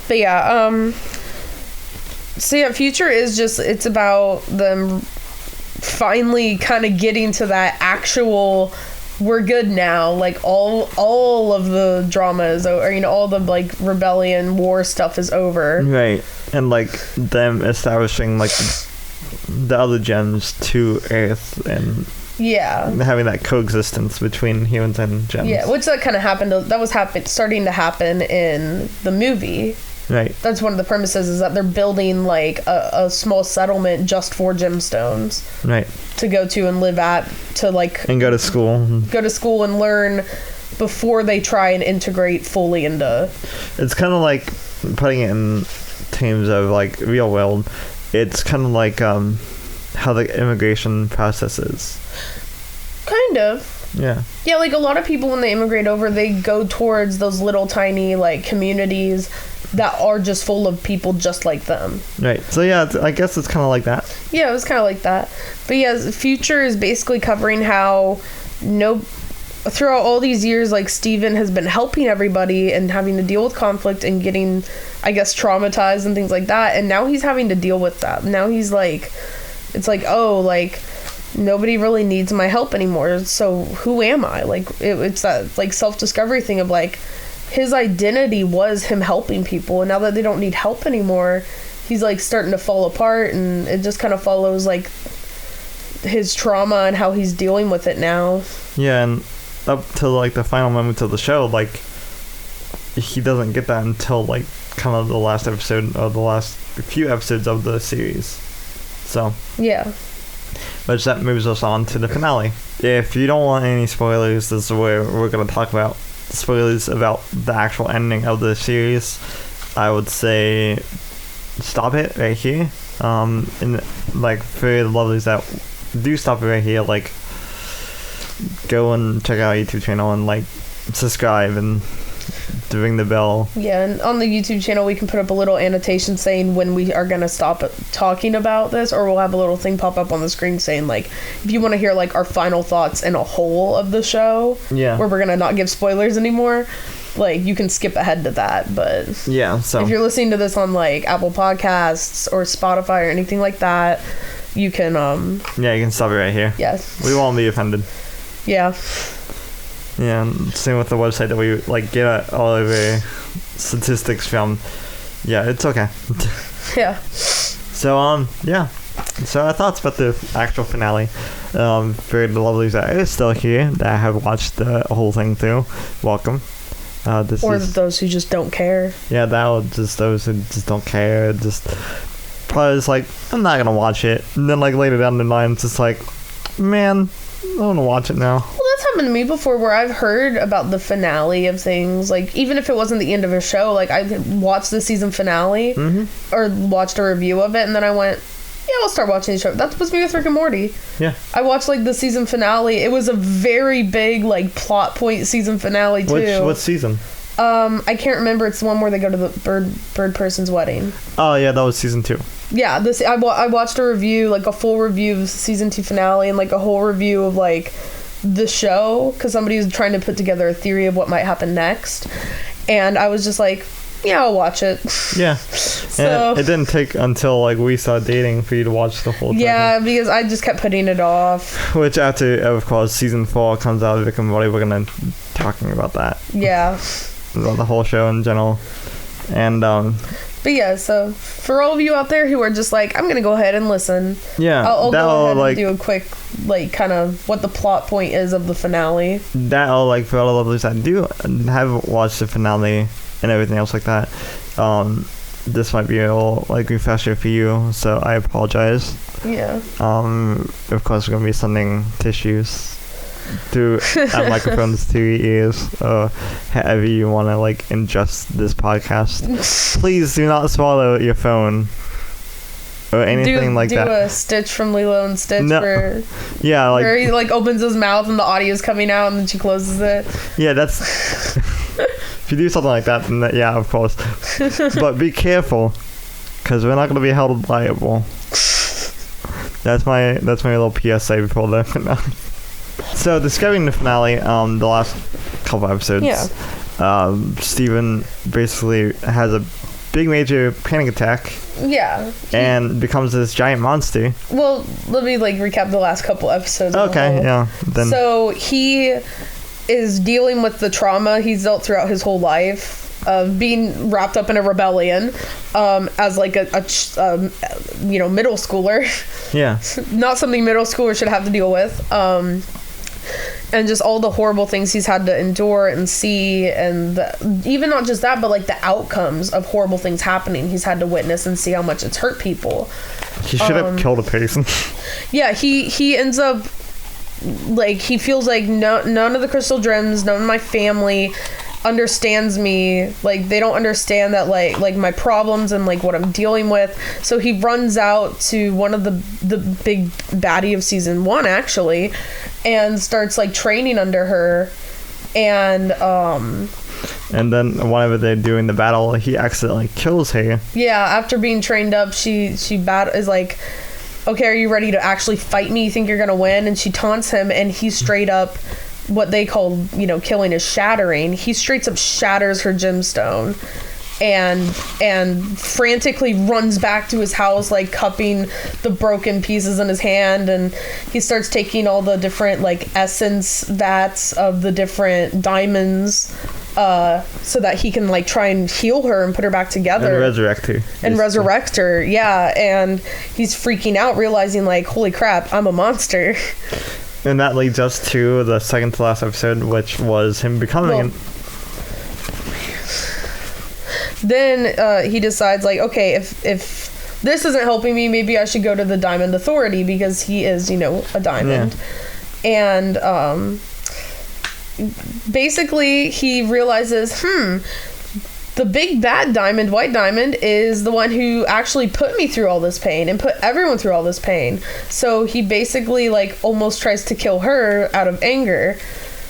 S3: But yeah, so yeah, Future is just, it's about them finally kind of getting to that actual, we're good now, like all of the drama is over, you know, all the like rebellion war stuff is over, right? And like them establishing like the other gems to Earth and having that coexistence between humans and gems. Yeah, which that kind of happened, that was starting to happen in the movie. Right.
S4: That's one of the premises, is that they're building like a small settlement just for gemstones
S3: Right.
S4: to go to and live at, to like
S3: And go to school.
S4: go to school and learn before they try and integrate fully into.
S3: It's kind of like putting it in terms of like real world. It's kind of like how the immigration process is.
S4: Kind of.
S3: Yeah.
S4: Yeah, like a lot of people when they immigrate over, they go towards those little tiny like communities that are just full of people just like them.
S3: Right. So yeah, I guess it's kind of like that.
S4: Yeah, it was kind of like that. But yeah, Future is basically covering how throughout all these years, like, Steven has been helping everybody and having to deal with conflict and getting, I guess, traumatized and things like that. And now he's having to deal with that. Now he's like, it's like, oh, like, nobody really needs my help anymore. So who am I? Like, it's that, like, self-discovery thing of, like, his identity was him helping people. And now that they don't need help anymore, he's, like, starting to fall apart. And it just kind of follows, like, his trauma and how he's dealing with it now.
S3: Yeah, and up to like the final moments of the show, like he doesn't get that until like kind of the last episode or the last few episodes of the series. So
S4: Yeah.
S3: which that moves us on to the finale. If you don't want any spoilers, this is where we're going to talk about spoilers about the actual ending of the series. I would say stop it right here. And like for the lovelies that do stop it right here, like go and check out our YouTube channel and like subscribe and ring the bell.
S4: Yeah, and on the YouTube channel we can put up a little annotation saying when we are going to stop talking about this, or we'll have a little thing pop up on the screen saying like if you want to hear like our final thoughts in a whole of the show,
S3: Yeah.
S4: where we're going to not give spoilers anymore, like you can skip ahead to that. But
S3: Yeah, so
S4: if you're listening to this on like Apple Podcasts or Spotify or anything like that, you can
S3: yeah, you can stop it right here.
S4: yeah.
S3: We won't be offended.
S4: Yeah.
S3: Yeah, and same with the website that we like get all of our statistics from. Yeah, it's okay.
S4: Yeah.
S3: So yeah. So our thoughts about the actual finale. For the lovelies that are still here that have watched the whole thing through, welcome. This
S4: Or
S3: is
S4: those who just don't care.
S3: yeah, that would just those who just don't care, just probably just like I'm not gonna watch it, and then like later down the line it's just like, man, I want to watch it now.
S4: Well, that's happened to me before where I've heard about the finale of things. Like, even if it wasn't the end of a show, like, I watched the season finale or watched a review of it, and then I went, yeah, I'll start watching the show. That was me with Rick and Morty.
S3: Yeah.
S4: I watched, like, the season finale. It was a very big, like, plot point season finale, too.
S3: What season?
S4: I can't remember. It's the one where they go to the bird person's wedding.
S3: Oh yeah, that was season 2.
S4: Yeah, I watched a review, like a full review of season 2 finale and like a whole review of like the show, because somebody was trying to put together a theory of what might happen next, and I was just like, yeah, I'll watch it.
S3: Yeah.
S4: So
S3: And it didn't take until like we started dating for you to watch the whole thing.
S4: yeah, because I just kept putting it off.
S3: Which after, of course, season 4 comes out of Rick and Morty, we're gonna talking about that,
S4: Yeah.
S3: about the whole show in general, and
S4: But yeah, so for all of you out there who are just like, I'm gonna go ahead and listen,
S3: yeah,
S4: I'll go
S3: that'll
S4: ahead
S3: like
S4: and do a quick like kind of what the plot point is of the finale.
S3: that'll like for all the lovelies that do have watched the finale and everything else like that. This might be a little like refresher for you, so I apologize.
S4: Yeah.
S3: Of course, we're gonna be sending tissues through microphones to your ears, or however you want to like ingest this podcast. Please do not swallow your phone or anything like that.
S4: Do a Stitch from Lilo and Stitch
S3: No.
S4: where
S3: Yeah, like
S4: where he like opens his mouth and the audio's coming out and then she closes it.
S3: yeah, that's if you do something like that, then yeah, of course. But be careful, because we're not gonna be held liable. That's my little PSA before the finale. So discovering the finale, the last couple episodes, Steven basically has a big major panic attack
S4: Yeah.
S3: and becomes this giant monster.
S4: Well, let me like recap the last couple episodes. of the
S3: Okay,
S4: whole-
S3: yeah. Then
S4: So he is dealing with the trauma he's dealt throughout his whole life of being wrapped up in a rebellion, as like a middle schooler.
S3: yeah,
S4: Not something middle schoolers should have to deal with. and just all the horrible things he's had to endure and see, and even not just that, but like the outcomes of horrible things happening he's had to witness and see how much it's hurt people.
S3: He should have killed a person.
S4: Yeah, he ends up, like, he feels like none of the crystal gems, none of my family understands me. Like, they don't understand that like my problems and like what I'm dealing with. So he runs out to one of the big baddie of season 1, actually, and starts like training under her. And then
S3: whenever they're doing the battle, he accidentally kills her.
S4: Yeah, after being trained up, she is like, okay, are you ready to actually fight me? You think you're gonna win? And she taunts him, and he straight up, what they call, killing is shattering. He straight up shatters her gemstone and frantically runs back to his house, like cupping the broken pieces in his hand, and he starts taking all the different like essence vats of the different diamonds so that he can like try and heal her and put her back together
S3: and resurrect her.
S4: Yeah, and he's freaking out, realizing like, holy crap, I'm a monster.
S3: And that leads us to the second to last episode, which was him becoming
S4: Then he decides, like, okay, if this isn't helping me, maybe I should go to the Diamond Authority, because he is, a diamond. Yeah. And basically he realizes, the big bad diamond, White Diamond, is the one who actually put me through all this pain and put everyone through all this pain. So he basically, like, almost tries to kill her out of anger.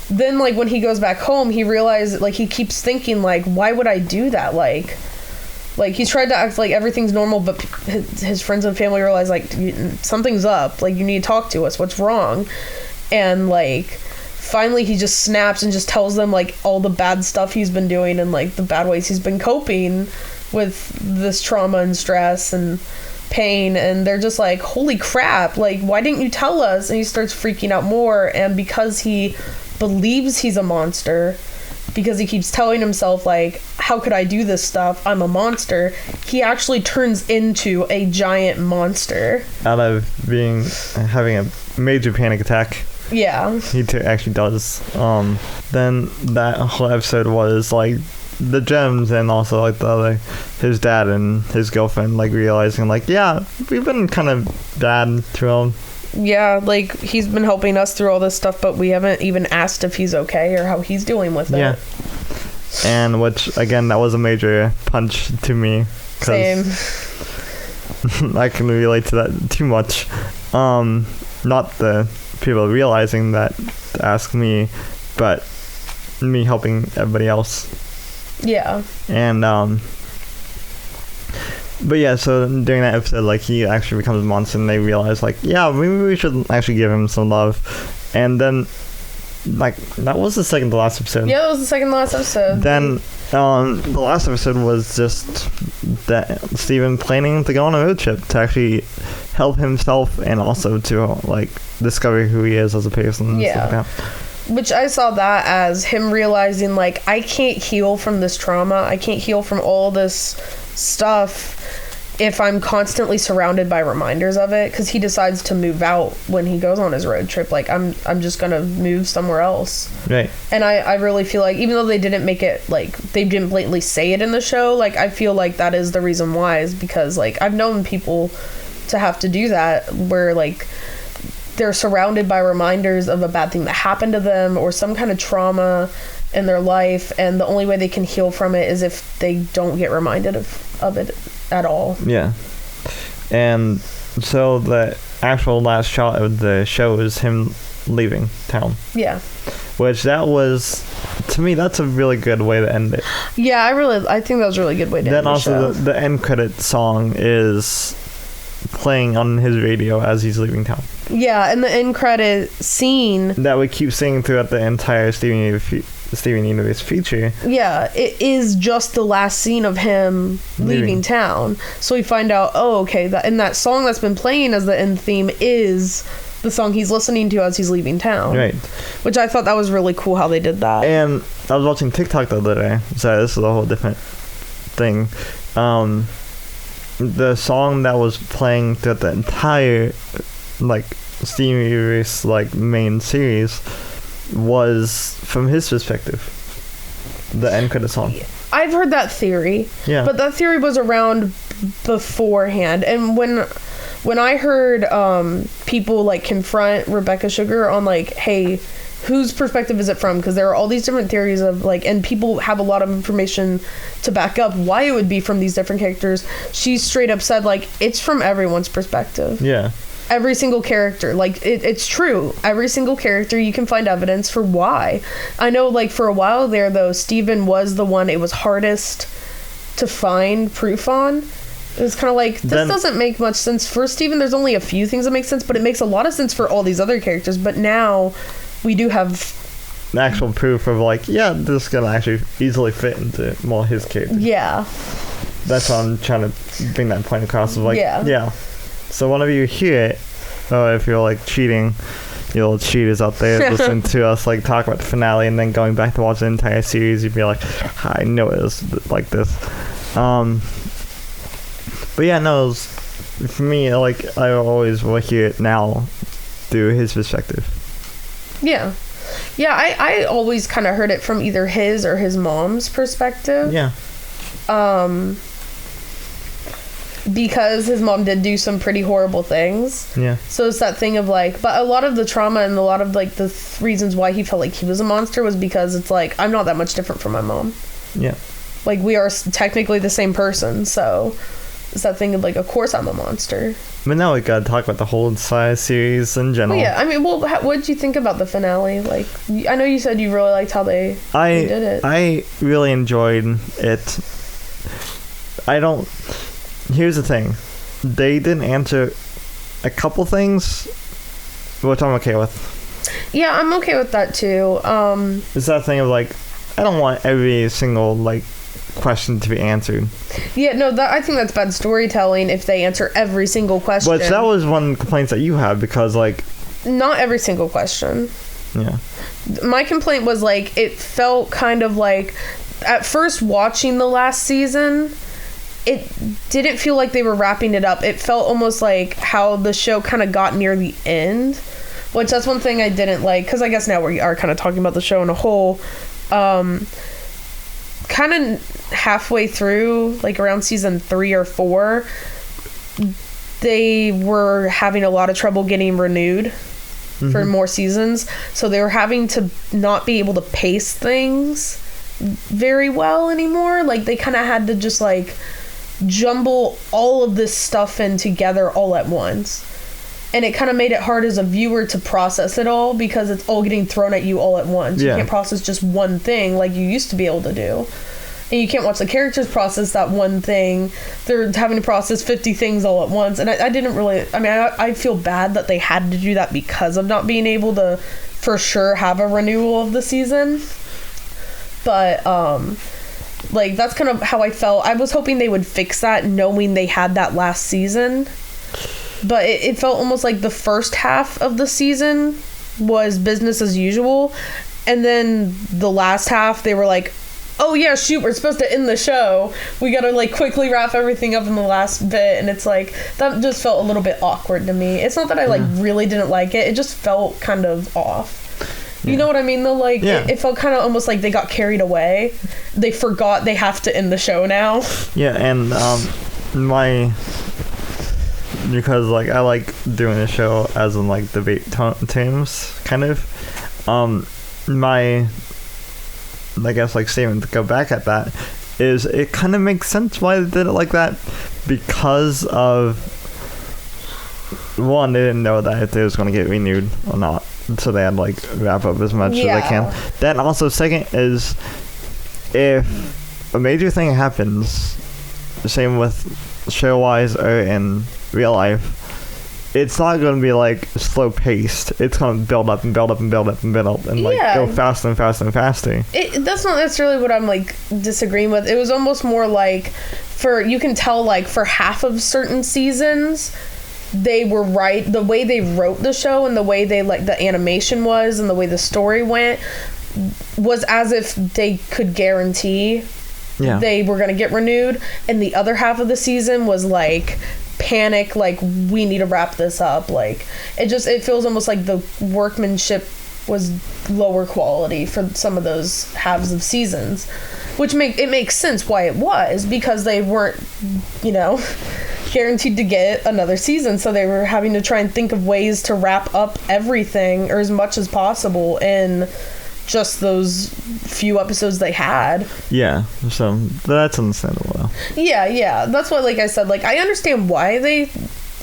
S4: Then, like, when he goes back home, he realizes, like, he keeps thinking, like, why would I do that? Like he's tried to act like everything's normal, but his friends and family realize, like, something's up. Like, you need to talk to us. What's wrong? And, like, finally he just snaps and just tells them, like, all the bad stuff he's been doing and, like, the bad ways he's been coping with this trauma and stress and pain. And they're just like, holy crap, like, why didn't you tell us? And he starts freaking out more. And because he believes he's a monster, because he keeps telling himself, like, how could I do this stuff? I'm a monster. He actually turns into a giant monster.
S3: Out of having a major panic attack.
S4: Yeah.
S3: He actually does. Then that whole episode was, like, the gems, and also, like, his dad and his girlfriend, like, realizing, like, yeah, we've been kind of bad to him.
S4: Yeah, like, he's been helping us through all this stuff, but we haven't even asked if he's okay or how he's doing with it.
S3: Yeah. And which, again, that was a major punch to me.
S4: Same.
S3: I can relate to that too much. Not the people realizing that to ask me, but me helping everybody else.
S4: Yeah.
S3: And, but yeah, so during that episode, like, he actually becomes a monster, and they realize, like, yeah, maybe we should actually give him some love. And then, like, that was the second to last episode.
S4: Yeah, that was the second to last episode.
S3: Then, the last episode was just that Steven planning to go on a road trip to actually help himself and also to, like, discover who he is as a person.
S4: Yeah.
S3: And stuff like that.
S4: Which I saw that as him realizing, like, I can't heal from this trauma. I can't heal from all this stuff if I'm constantly surrounded by reminders of it, because he decides to move out when he goes on his road trip. Like, I'm just gonna move somewhere else.
S3: Right.
S4: And I really feel like, even though they didn't make it, like, they didn't blatantly say it in the show, like, I feel like that is the reason why, is because, like, I've known people to have to do that, where, like, they're surrounded by reminders of a bad thing that happened to them or some kind of trauma in their life, and the only way they can heal from it is if they don't get reminded of it at all.
S3: Yeah. And so the actual last shot of the show is him leaving town.
S4: Yeah.
S3: Which that was, to me, that's a really good way to end it.
S4: Yeah, I think that was a really good way to end the show. Then also
S3: the end credit song is playing on his radio as he's leaving town.
S4: Yeah, and the end credit scene
S3: that we keep singing throughout the entire Steven Universe feature.
S4: Yeah, it is just the last scene of him leaving town. So we find out, oh, okay, and that song that's been playing as the end theme is the song he's listening to as he's leaving town.
S3: Right.
S4: Which I thought that was really cool how they did that.
S3: And I was watching TikTok the other day. So this is a whole different thing. The song that was playing throughout the entire, like, Steven Universe, like, main series was from his perspective. The end credit song.
S4: I've heard that theory.
S3: Yeah.
S4: But that theory was around beforehand. And when I heard people like confront Rebecca Sugar on like, hey, whose perspective is it from? Because there are all these different theories of like, and people have a lot of information to back up why it would be from these different characters. She straight up said like, it's from everyone's perspective.
S3: Yeah.
S4: Every single character, like it's true. Every single character, you can find evidence for why. I know, like for a while there, though, Steven was the one it was hardest to find proof on. It was kind of like, this doesn't make much sense for Steven. There's only a few things that make sense, but it makes a lot of sense for all these other characters. But now we do have
S3: actual proof of like, yeah, this is gonna actually easily fit into more his character.
S4: Yeah.
S3: That's why I'm trying to bring that point across of like,
S4: yeah.
S3: So whenever you hear it, or if you're like cheating, you little cheaters out there listening to us like talk about the finale and then going back to watch the entire series, you'd be like, I know it was like this. But yeah, no, it was, for me, like I always will hear it now through his perspective.
S4: Yeah. Yeah, I always kind of heard it from either his or his mom's perspective.
S3: Yeah.
S4: Because his mom did do some pretty horrible things.
S3: Yeah.
S4: So it's that thing of like, but a lot of the trauma and a lot of like the reasons why he felt like he was a monster was because it's like, I'm not that much different from my mom.
S3: Yeah.
S4: Like we are technically the same person, so it's that thing of like, of course I'm a monster.
S3: But now we gotta talk about the whole entire series in general.
S4: Well, yeah, I mean, well, what did you think about the finale? Like, I know you said you really liked how they did it.
S3: I really enjoyed it. Here's the thing. They didn't answer a couple things, which I'm okay with.
S4: Yeah, I'm okay with that too.
S3: It's that thing of like, I don't want every single like question to be answered.
S4: Yeah, no, I think that's bad storytelling if they answer every single question.
S3: But that was one of the complaints that you had because like...
S4: Not every single question.
S3: Yeah.
S4: My complaint was like, it felt kind of like, at first watching the last season, it didn't feel like they were wrapping it up. It felt almost like how the show kind of got near the end, which that's one thing I didn't like, because I guess now we are kind of talking about the show in a whole. Kind of halfway through, like around season 3 or 4, they were having a lot of trouble getting renewed for more seasons. So they were having to not be able to pace things very well anymore. Like they kind of had to just like jumble all of this stuff in together all at once. And it kind of made it hard as a viewer to process it all because it's all getting thrown at you all at once.
S3: Yeah.
S4: You can't process just one thing like you used to be able to do. And you can't watch the characters process that one thing. They're having to process 50 things all at once. And I didn't really... I mean, I feel bad that they had to do that because of not being able to, for sure, have a renewal of the season. But, like, that's kind of how I felt. I was hoping they would fix that knowing they had that last season. But it felt almost like the first half of the season was business as usual. And then the last half, they were like, oh yeah, shoot, we're supposed to end the show. We gotta like quickly wrap everything up in the last bit. And it's like, that just felt a little bit awkward to me. It's not that I like really didn't like it. It just felt kind of off. You know what I mean though? Like it felt kind of almost like they got carried away. They forgot they have to end the show now. Yeah,
S3: and because like I like doing the show as in like debate terms kind of my I guess like statement to go back at that is it kind of makes sense why they did it like that, because of one, they didn't know that if it was going to get renewed or not, so they had like wrap up as much as they can. Then also second is if a major thing happens, same with show wise or in real life, it's not going to be like slow paced. It's going to build up and build up and build up and build up and like go faster and faster and faster. That's not necessarily what I'm like disagreeing with. It was almost more like you can tell like for half of certain seasons they were right. The way they wrote the show and the way they like the animation was and the way the story went was as if they could guarantee they were going to get renewed, and the other half of the season was like panic, like we need to wrap this up. Like it feels almost like the workmanship
S4: was lower quality for some of those halves of seasons, which makes sense why it was, because they weren't, guaranteed to get another season, so they were having to try and think of ways to wrap up everything or as much as possible in just those few episodes they had.
S3: Yeah, so that's understandable though.
S4: Yeah, that's what, like I said, like I understand why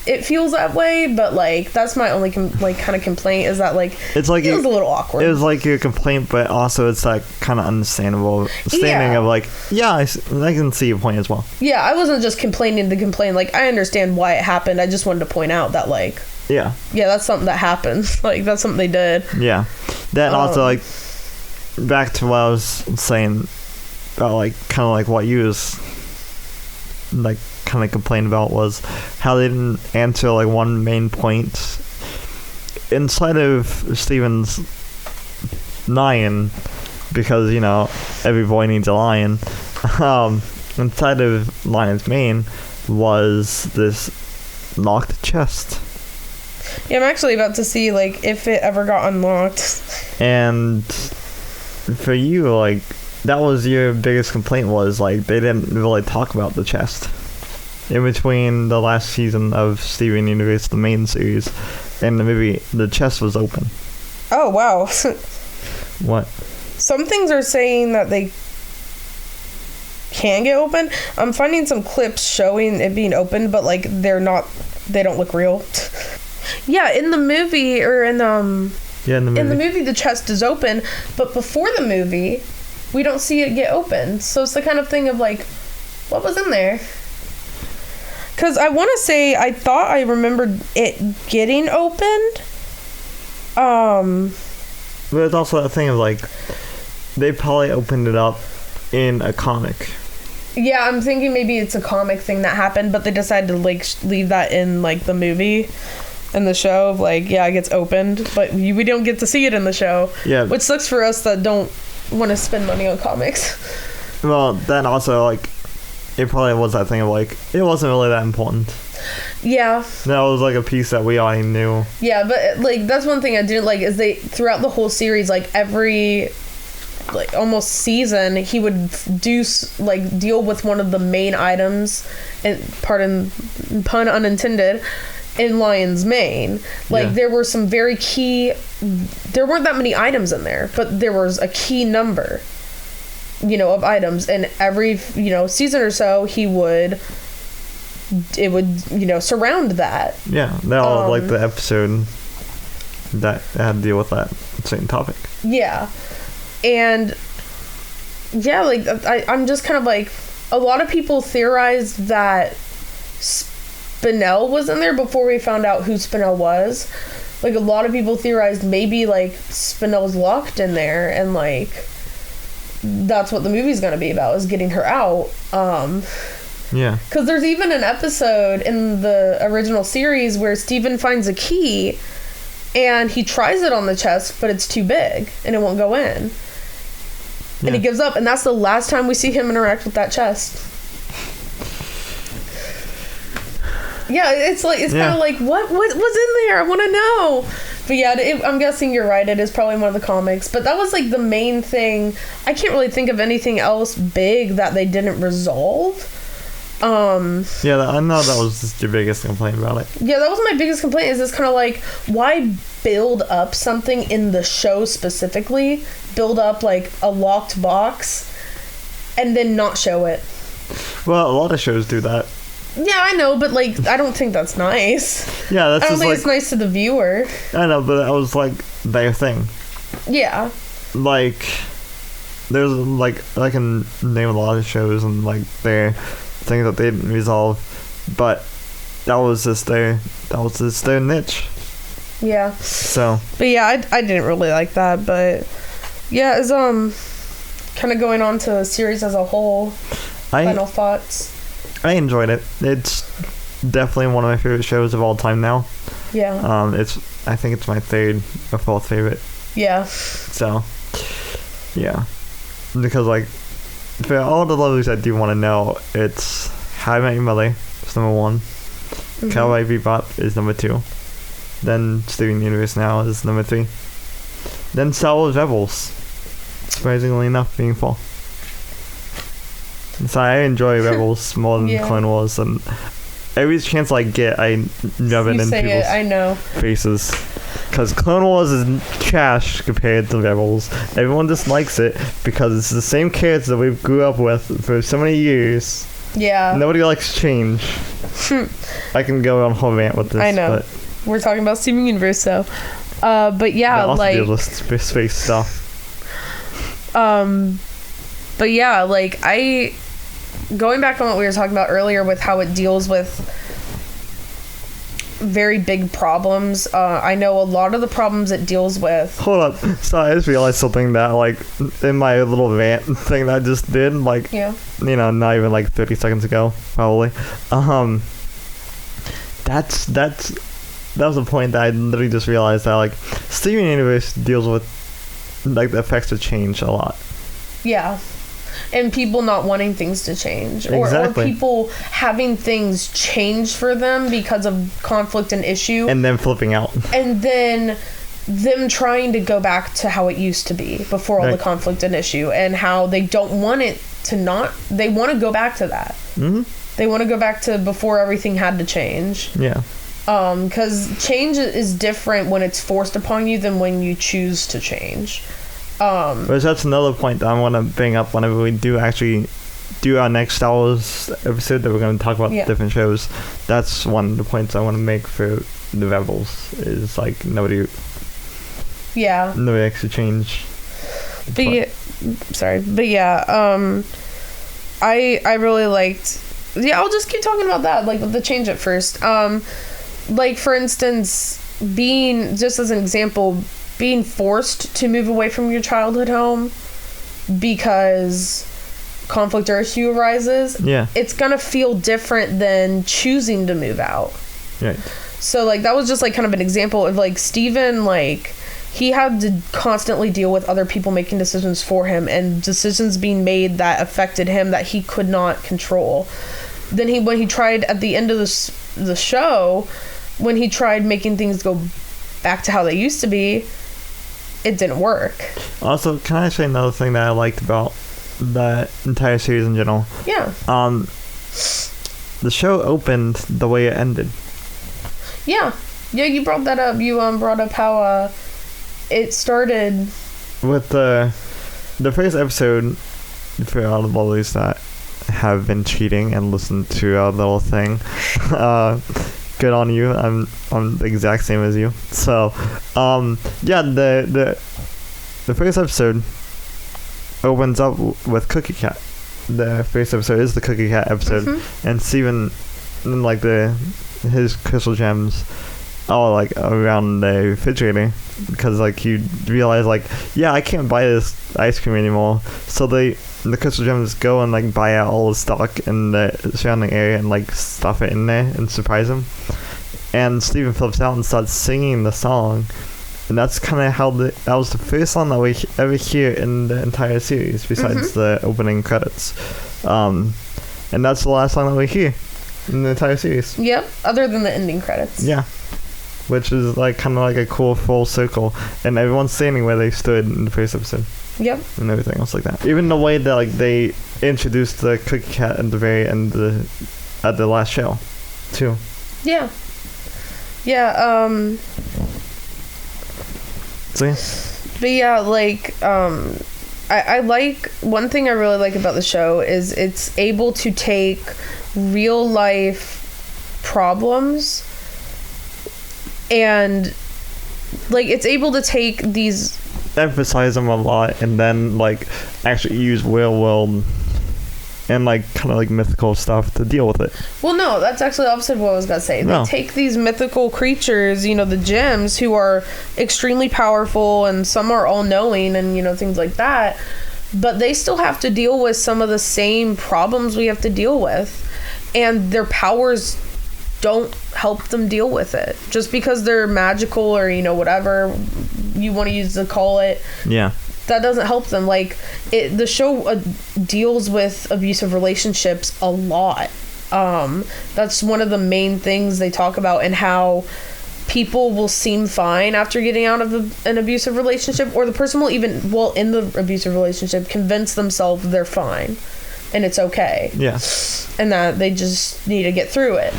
S4: it feels that way, but like that's my only kind of complaint, is that like
S3: it's like
S4: it was a little awkward.
S3: It was like your complaint, but also it's like kind of understandable standing of like, I can see your point as well.
S4: Yeah, I wasn't just complaining to complain. Like, I understand why it happened. I just wanted to point out that like yeah, that's something that happened. Like, that's something they did.
S3: Yeah, that also like back to what I was saying about like kind of like what you was like kind of complained about was how they didn't answer like one main point inside of Steven's lion, because every boy needs a lion. Inside of Lion's mane was this locked chest.
S4: Yeah, I'm actually about to see like if it ever got unlocked.
S3: And for you, like, that was your biggest complaint, was like they didn't really talk about the chest in between the last season of Steven Universe, the main series, and the movie. The chest was open.
S4: Oh wow.
S3: What?
S4: Some things are saying that they can get open. I'm finding some clips showing it being open, but like they don't look real. Yeah, in the movie, or in the movie the chest is open, but before the movie we don't see it get open. So it's the kind of thing of like, what was in there? Because I want to say I thought I remembered it getting opened.
S3: But it's also that thing of like, they probably opened it up in a comic.
S4: Yeah, I'm thinking maybe it's a comic thing that happened, but they decided to like leave that in like the movie and the show of like, it gets opened, but we don't get to see it in the show. Yeah. Which sucks for us that don't want to spend money on comics.
S3: Well, then also like, it probably was that thing of like, it wasn't really that important.
S4: Yeah.
S3: That was like a piece that we already knew.
S4: Yeah, but like that's one thing I didn't like, is they throughout the whole series, like every like almost season, he would deal with one of the main items, and pun unintended, in Lion's Mane. Like there were some very key, there weren't that many items in there, but there was a key number of items, and every season or so it would surround that.
S3: Yeah, that was like the episode that had to deal with that same topic.
S4: Yeah. And yeah, like I'm just kind of like, a lot of people theorized that Spinell was in there before we found out who Spinell was. Like, a lot of people theorized maybe like Spinell's locked in there, and like that's what the movie's gonna be about, is getting her out.
S3: Yeah. Because
S4: there's even an episode in the original series where Steven finds a key and he tries it on the chest, but it's too big and it won't go in. Yeah. And he gives up, and that's the last time we see him interact with that chest. Yeah, it's kind of like, what was in there? I want to know. But yeah, I'm guessing you're right. It is probably one of the comics. But that was like the main thing. I can't really think of anything else big that they didn't resolve.
S3: Yeah, I know that was just your biggest complaint about it.
S4: Yeah, that was my biggest complaint, is it's kind of like, why build up something in the show specifically, build up like a locked box, and then not show it?
S3: Well, a lot of shows do that.
S4: Yeah, I know, but like, I don't think that's nice.
S3: Yeah, that's
S4: I don't think it's nice to the viewer.
S3: I know, but that was like their thing.
S4: Yeah.
S3: Like, there's like, I can name a lot of shows and like their things that they didn't resolve, but that was just their niche.
S4: Yeah.
S3: So.
S4: But yeah, I didn't really like that, but yeah, it's kind of going on to the series as a whole. Final thoughts.
S3: I enjoyed it. It's definitely one of my favorite shows of all time now.
S4: Yeah.
S3: I think it's my third or fourth favorite.
S4: Yeah.
S3: So, yeah. Because like, for all the lovelies that do want to know, it's How I Met Your Mother is number 1. Mm-hmm. Cowboy Bebop is number 2. Then Steven Universe Now is number 3. than Star Wars Rebels. Surprisingly enough, being fall. So I enjoy Rebels more than
S4: Yeah.
S3: Clone Wars, and every chance I get, I rub it
S4: You
S3: in
S4: say
S3: people's
S4: it, I know.
S3: faces. Because Clone Wars is trash compared to Rebels. Everyone just likes it because it's the same characters that we grew up with for so many years.
S4: Yeah.
S3: Nobody likes change. I can go on a whole rant with this.
S4: I know.
S3: But
S4: We're talking about Steven Universe, so. But yeah,
S3: that also
S4: like.
S3: deals with space stuff.
S4: But yeah, like going back on what we were talking about earlier with how it deals with very big problems. I know a lot of the problems it deals with.
S3: Hold up. So I just realized something that, like, in my little rant thing that I just did, like,
S4: Yeah.
S3: you know, not even like 30 seconds ago, probably. That was a point that I literally just realized that, like, Steven Universe deals with, like, the effects of change a lot.
S4: Yeah. And people not wanting things to change. Or
S3: Exactly.
S4: people having things change for them because of conflict and issue.
S3: And then flipping out.
S4: And then them trying to go back to how it used to be before all
S3: Right.
S4: the conflict and issue, and how they don't want it to not. They want to go back to that.
S3: Mm-hmm.
S4: They want to go back to before everything had to change.
S3: Yeah.
S4: Because change is different when it's forced upon you than when you choose to change.
S3: But that's another point that I want to bring up whenever we do actually do our next Star Wars episode that we're going to talk about
S4: Yeah.
S3: different shows. That's one of the points I want to make for the Rebels is, like, nobody
S4: Yeah.
S3: likes to change.
S4: But yeah, sorry. But yeah, I really liked. Yeah, I'll just keep talking about that, like the change at first. Like for instance, being just as an example, being forced to move away from your childhood home because conflict or issue arises.
S3: Yeah.
S4: It's gonna feel different than choosing to move out.
S3: Right.
S4: So like that was just like kind of an example of like Steven, like he had to constantly deal with other people making decisions for him and decisions being made that affected him that he could not control. Then when he tried at the end of the show, when he tried making things go back to how they used to be, it didn't work.
S3: Also, can I say another thing that I liked about the entire series in general?
S4: Yeah.
S3: The show opened the way it ended.
S4: Yeah, you brought that up. You brought up how it started
S3: With the first episode, for all of these that have been cheating and listened to our little thing, good on you. I'm the exact same as you. So, yeah, the first episode opens up with Cookie Cat. The first episode is the Cookie Cat episode, and Steven, like his crystal gems, all like around the refrigerator, because like you realize like, yeah, I can't buy this ice cream anymore. So the crystal gems go and like buy out all the stock in the surrounding area and like stuff it in there and surprise him. And Steven flips out and starts singing the song, and that's kind of how that was the first song that we ever hear in the entire series, besides the opening credits. And that's the last song that we hear in the entire series.
S4: Yep, other than the ending credits.
S3: Yeah. Which is like kind of like a cool full circle, and everyone's standing where they stood in the first episode.
S4: Yep.
S3: And everything else like that. Even the way that like they introduced the Cookie Cat at the very end at the last show, too.
S4: Yeah. Yeah.
S3: So yeah.
S4: But yeah, like I like, one thing I really like about the show is it's able to take real life problems and like it's able to take these,
S3: Emphasize them a lot, and then like actually use real world and like kind of like mythical stuff to deal with it.
S4: well, no, that's actually the opposite of what I was gonna say.
S3: No.
S4: They take these mythical creatures, you know, the gems, who are extremely powerful, and some are all-knowing, and you know, things like that, but they still have to deal with some of the same problems we have to deal with, and their powers don't help them deal with it. Just because they're magical, or you know, whatever you want to use to call it,
S3: Yeah.
S4: that doesn't help them. Like the show deals with abusive relationships a lot. That's one of the main things they talk about, and how people will seem fine after getting out of an abusive relationship, or the person will even, well, in the abusive relationship, convince themselves they're fine and it's okay.
S3: Yeah.
S4: And that they just need to get through it.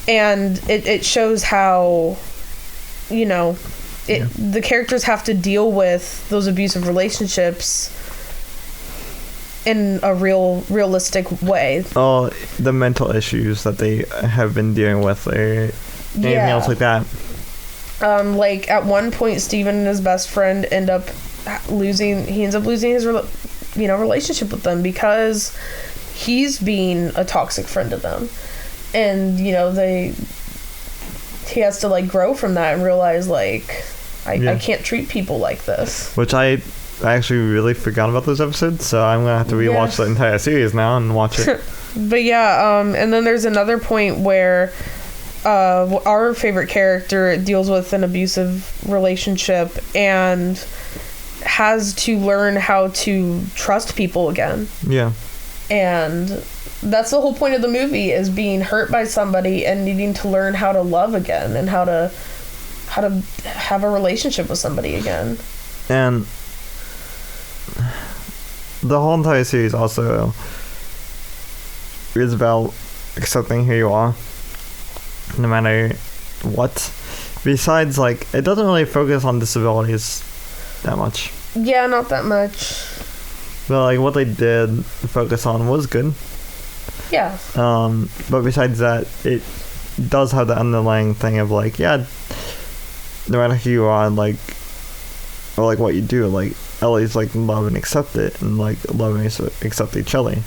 S4: And it shows how, you know, the characters have to deal with those abusive relationships in a realistic way.
S3: Oh, the mental issues that they have been dealing with, or anything else like that.
S4: Like at one point, Steven and his best friend end up losing his relationship with them because he's being a toxic friend to them. And, you know, he has to, like, grow from that and realize, like, I can't treat people like this.
S3: Which I actually really forgot about those episodes, so I'm gonna have to rewatch the entire series now and watch it.
S4: But yeah, and then there's another point where our favorite character deals with an abusive relationship and has to learn how to trust people again.
S3: Yeah.
S4: And that's the whole point of the movie, is being hurt by somebody and needing to learn how to love again and how to have a relationship with somebody again.
S3: And the whole entire series also is about accepting who you are, no matter what. Besides, like, it doesn't really focus on disabilities that much.
S4: Yeah, not that much.
S3: But, like, what they did focus on was good.
S4: Yeah.
S3: But besides that, it does have the underlying thing of, like, yeah, no matter who you are, like, or, like, what you do, like, at least, like, love and accept it, and, like, love and accept each other.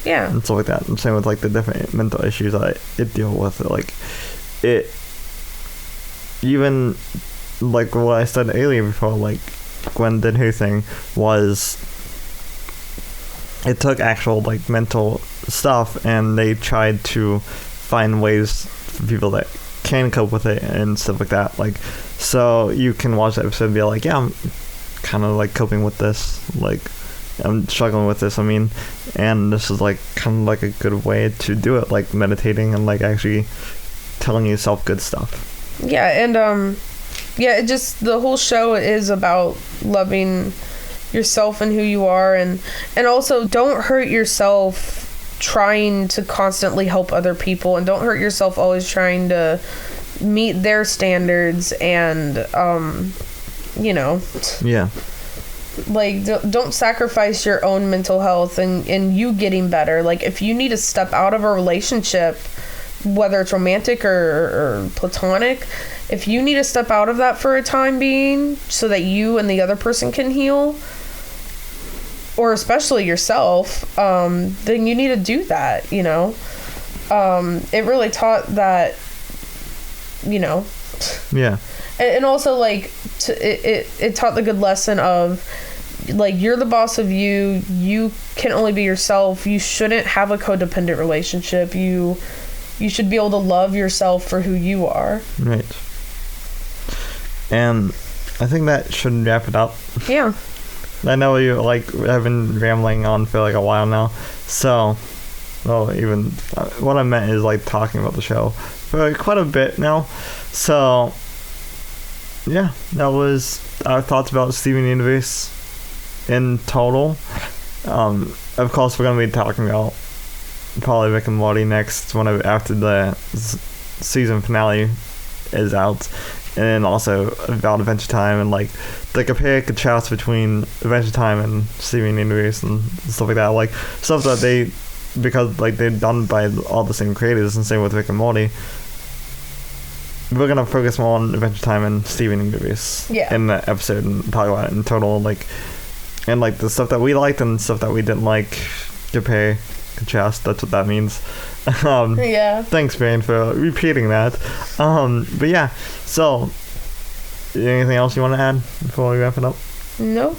S4: Yeah.
S3: And stuff like that. And same with, like, the different mental issues that it deal with. Like, it, even, like, what I said earlier before, like, Gwen did her thing, was it took actual, like, mental stuff, and they tried to find ways for people that can cope with it and stuff like that. Like, so you can watch the episode and be like, yeah, I'm kind of, like, coping with this, like, I'm struggling with this, I mean, and this is, like, kind of, like, a good way to do it, like, meditating and, like, actually telling yourself good stuff.
S4: Yeah, and, it just, the whole show is about loving yourself and who you are, and also don't hurt yourself trying to constantly help other people, and don't hurt yourself always trying to meet their standards, and you know,
S3: yeah,
S4: like, don't sacrifice your own mental health and you getting better. Like, if you need to step out of a relationship, whether it's romantic or platonic, if you need to step out of that for a time being so that you and the other person can heal, or especially yourself, then you need to do that, you know. It really taught that, you know.
S3: Yeah.
S4: And also, like, it taught the good lesson of, like, you're the boss of you. You can only be yourself. You shouldn't have a codependent relationship. You should be able to love yourself for who you are.
S3: Right. And I think that should wrap it up.
S4: Yeah.
S3: I know you, like, have been rambling on for, like, a while now. So, well, even what I meant is, like, talking about the show for quite a bit now. So, yeah, that was our thoughts about Steven Universe in total. Of course, we're going to be talking about probably Rick and Morty next, after the season finale is out. And then also about Adventure Time, and, like, the compare contrast between Adventure Time and Steven Universe and stuff like that. Like, stuff that because, like, they're done by all the same creators, and same with Rick and Morty. We're going to focus more on Adventure Time and Steven Universe in the episode and talk about it in total, like, and, like, the stuff that we liked and stuff that we didn't like. Compare, contrast, that's what that means.
S4: Yeah.
S3: Thanks, Brian, for repeating that. But yeah, so, anything else you want to add before we wrap it up?
S4: Nope.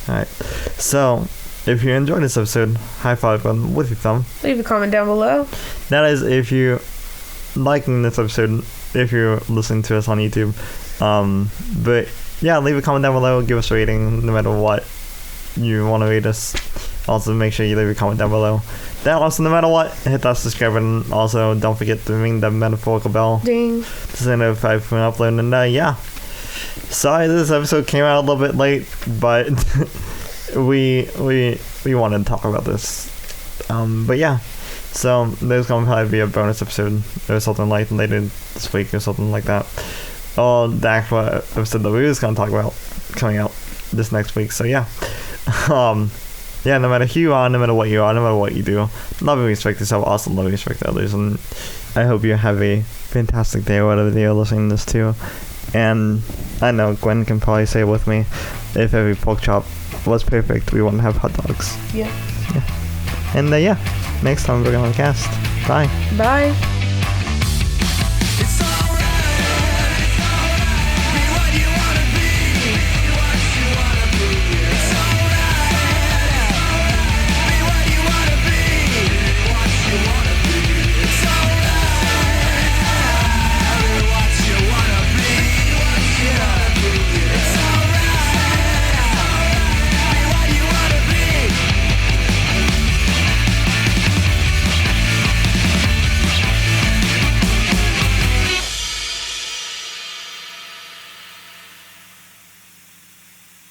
S3: Alright, so, if you enjoyed this episode, high five button with your thumb.
S4: Leave a comment down below.
S3: That is if you're liking this episode, if you're listening to us on YouTube. But yeah, leave a comment down below, give us a rating, no matter what you want to rate us. Also, make sure you leave a comment down below. Then also, no matter what, hit that subscribe button. Also, don't forget to ring the metaphorical bell
S4: Ding.
S3: to stay notified when I upload. And yeah, sorry this episode came out a little bit late, but we wanted to talk about this. But yeah, so there's gonna probably be a bonus episode or something like later this week or something like that. Or the actual episode that we were just gonna talk about coming out this next week. So yeah, yeah, no matter who you are, no matter what you are, no matter what you do, love and respect yourself, also love and respect others. And I hope you have a fantastic day, whatever you're listening to this to. And I know Gwen can probably say it with me, if every pork chop was perfect, we wouldn't have hot dogs.
S4: Yeah.
S3: And yeah, next time we're gonna cast. Bye.
S4: Bye.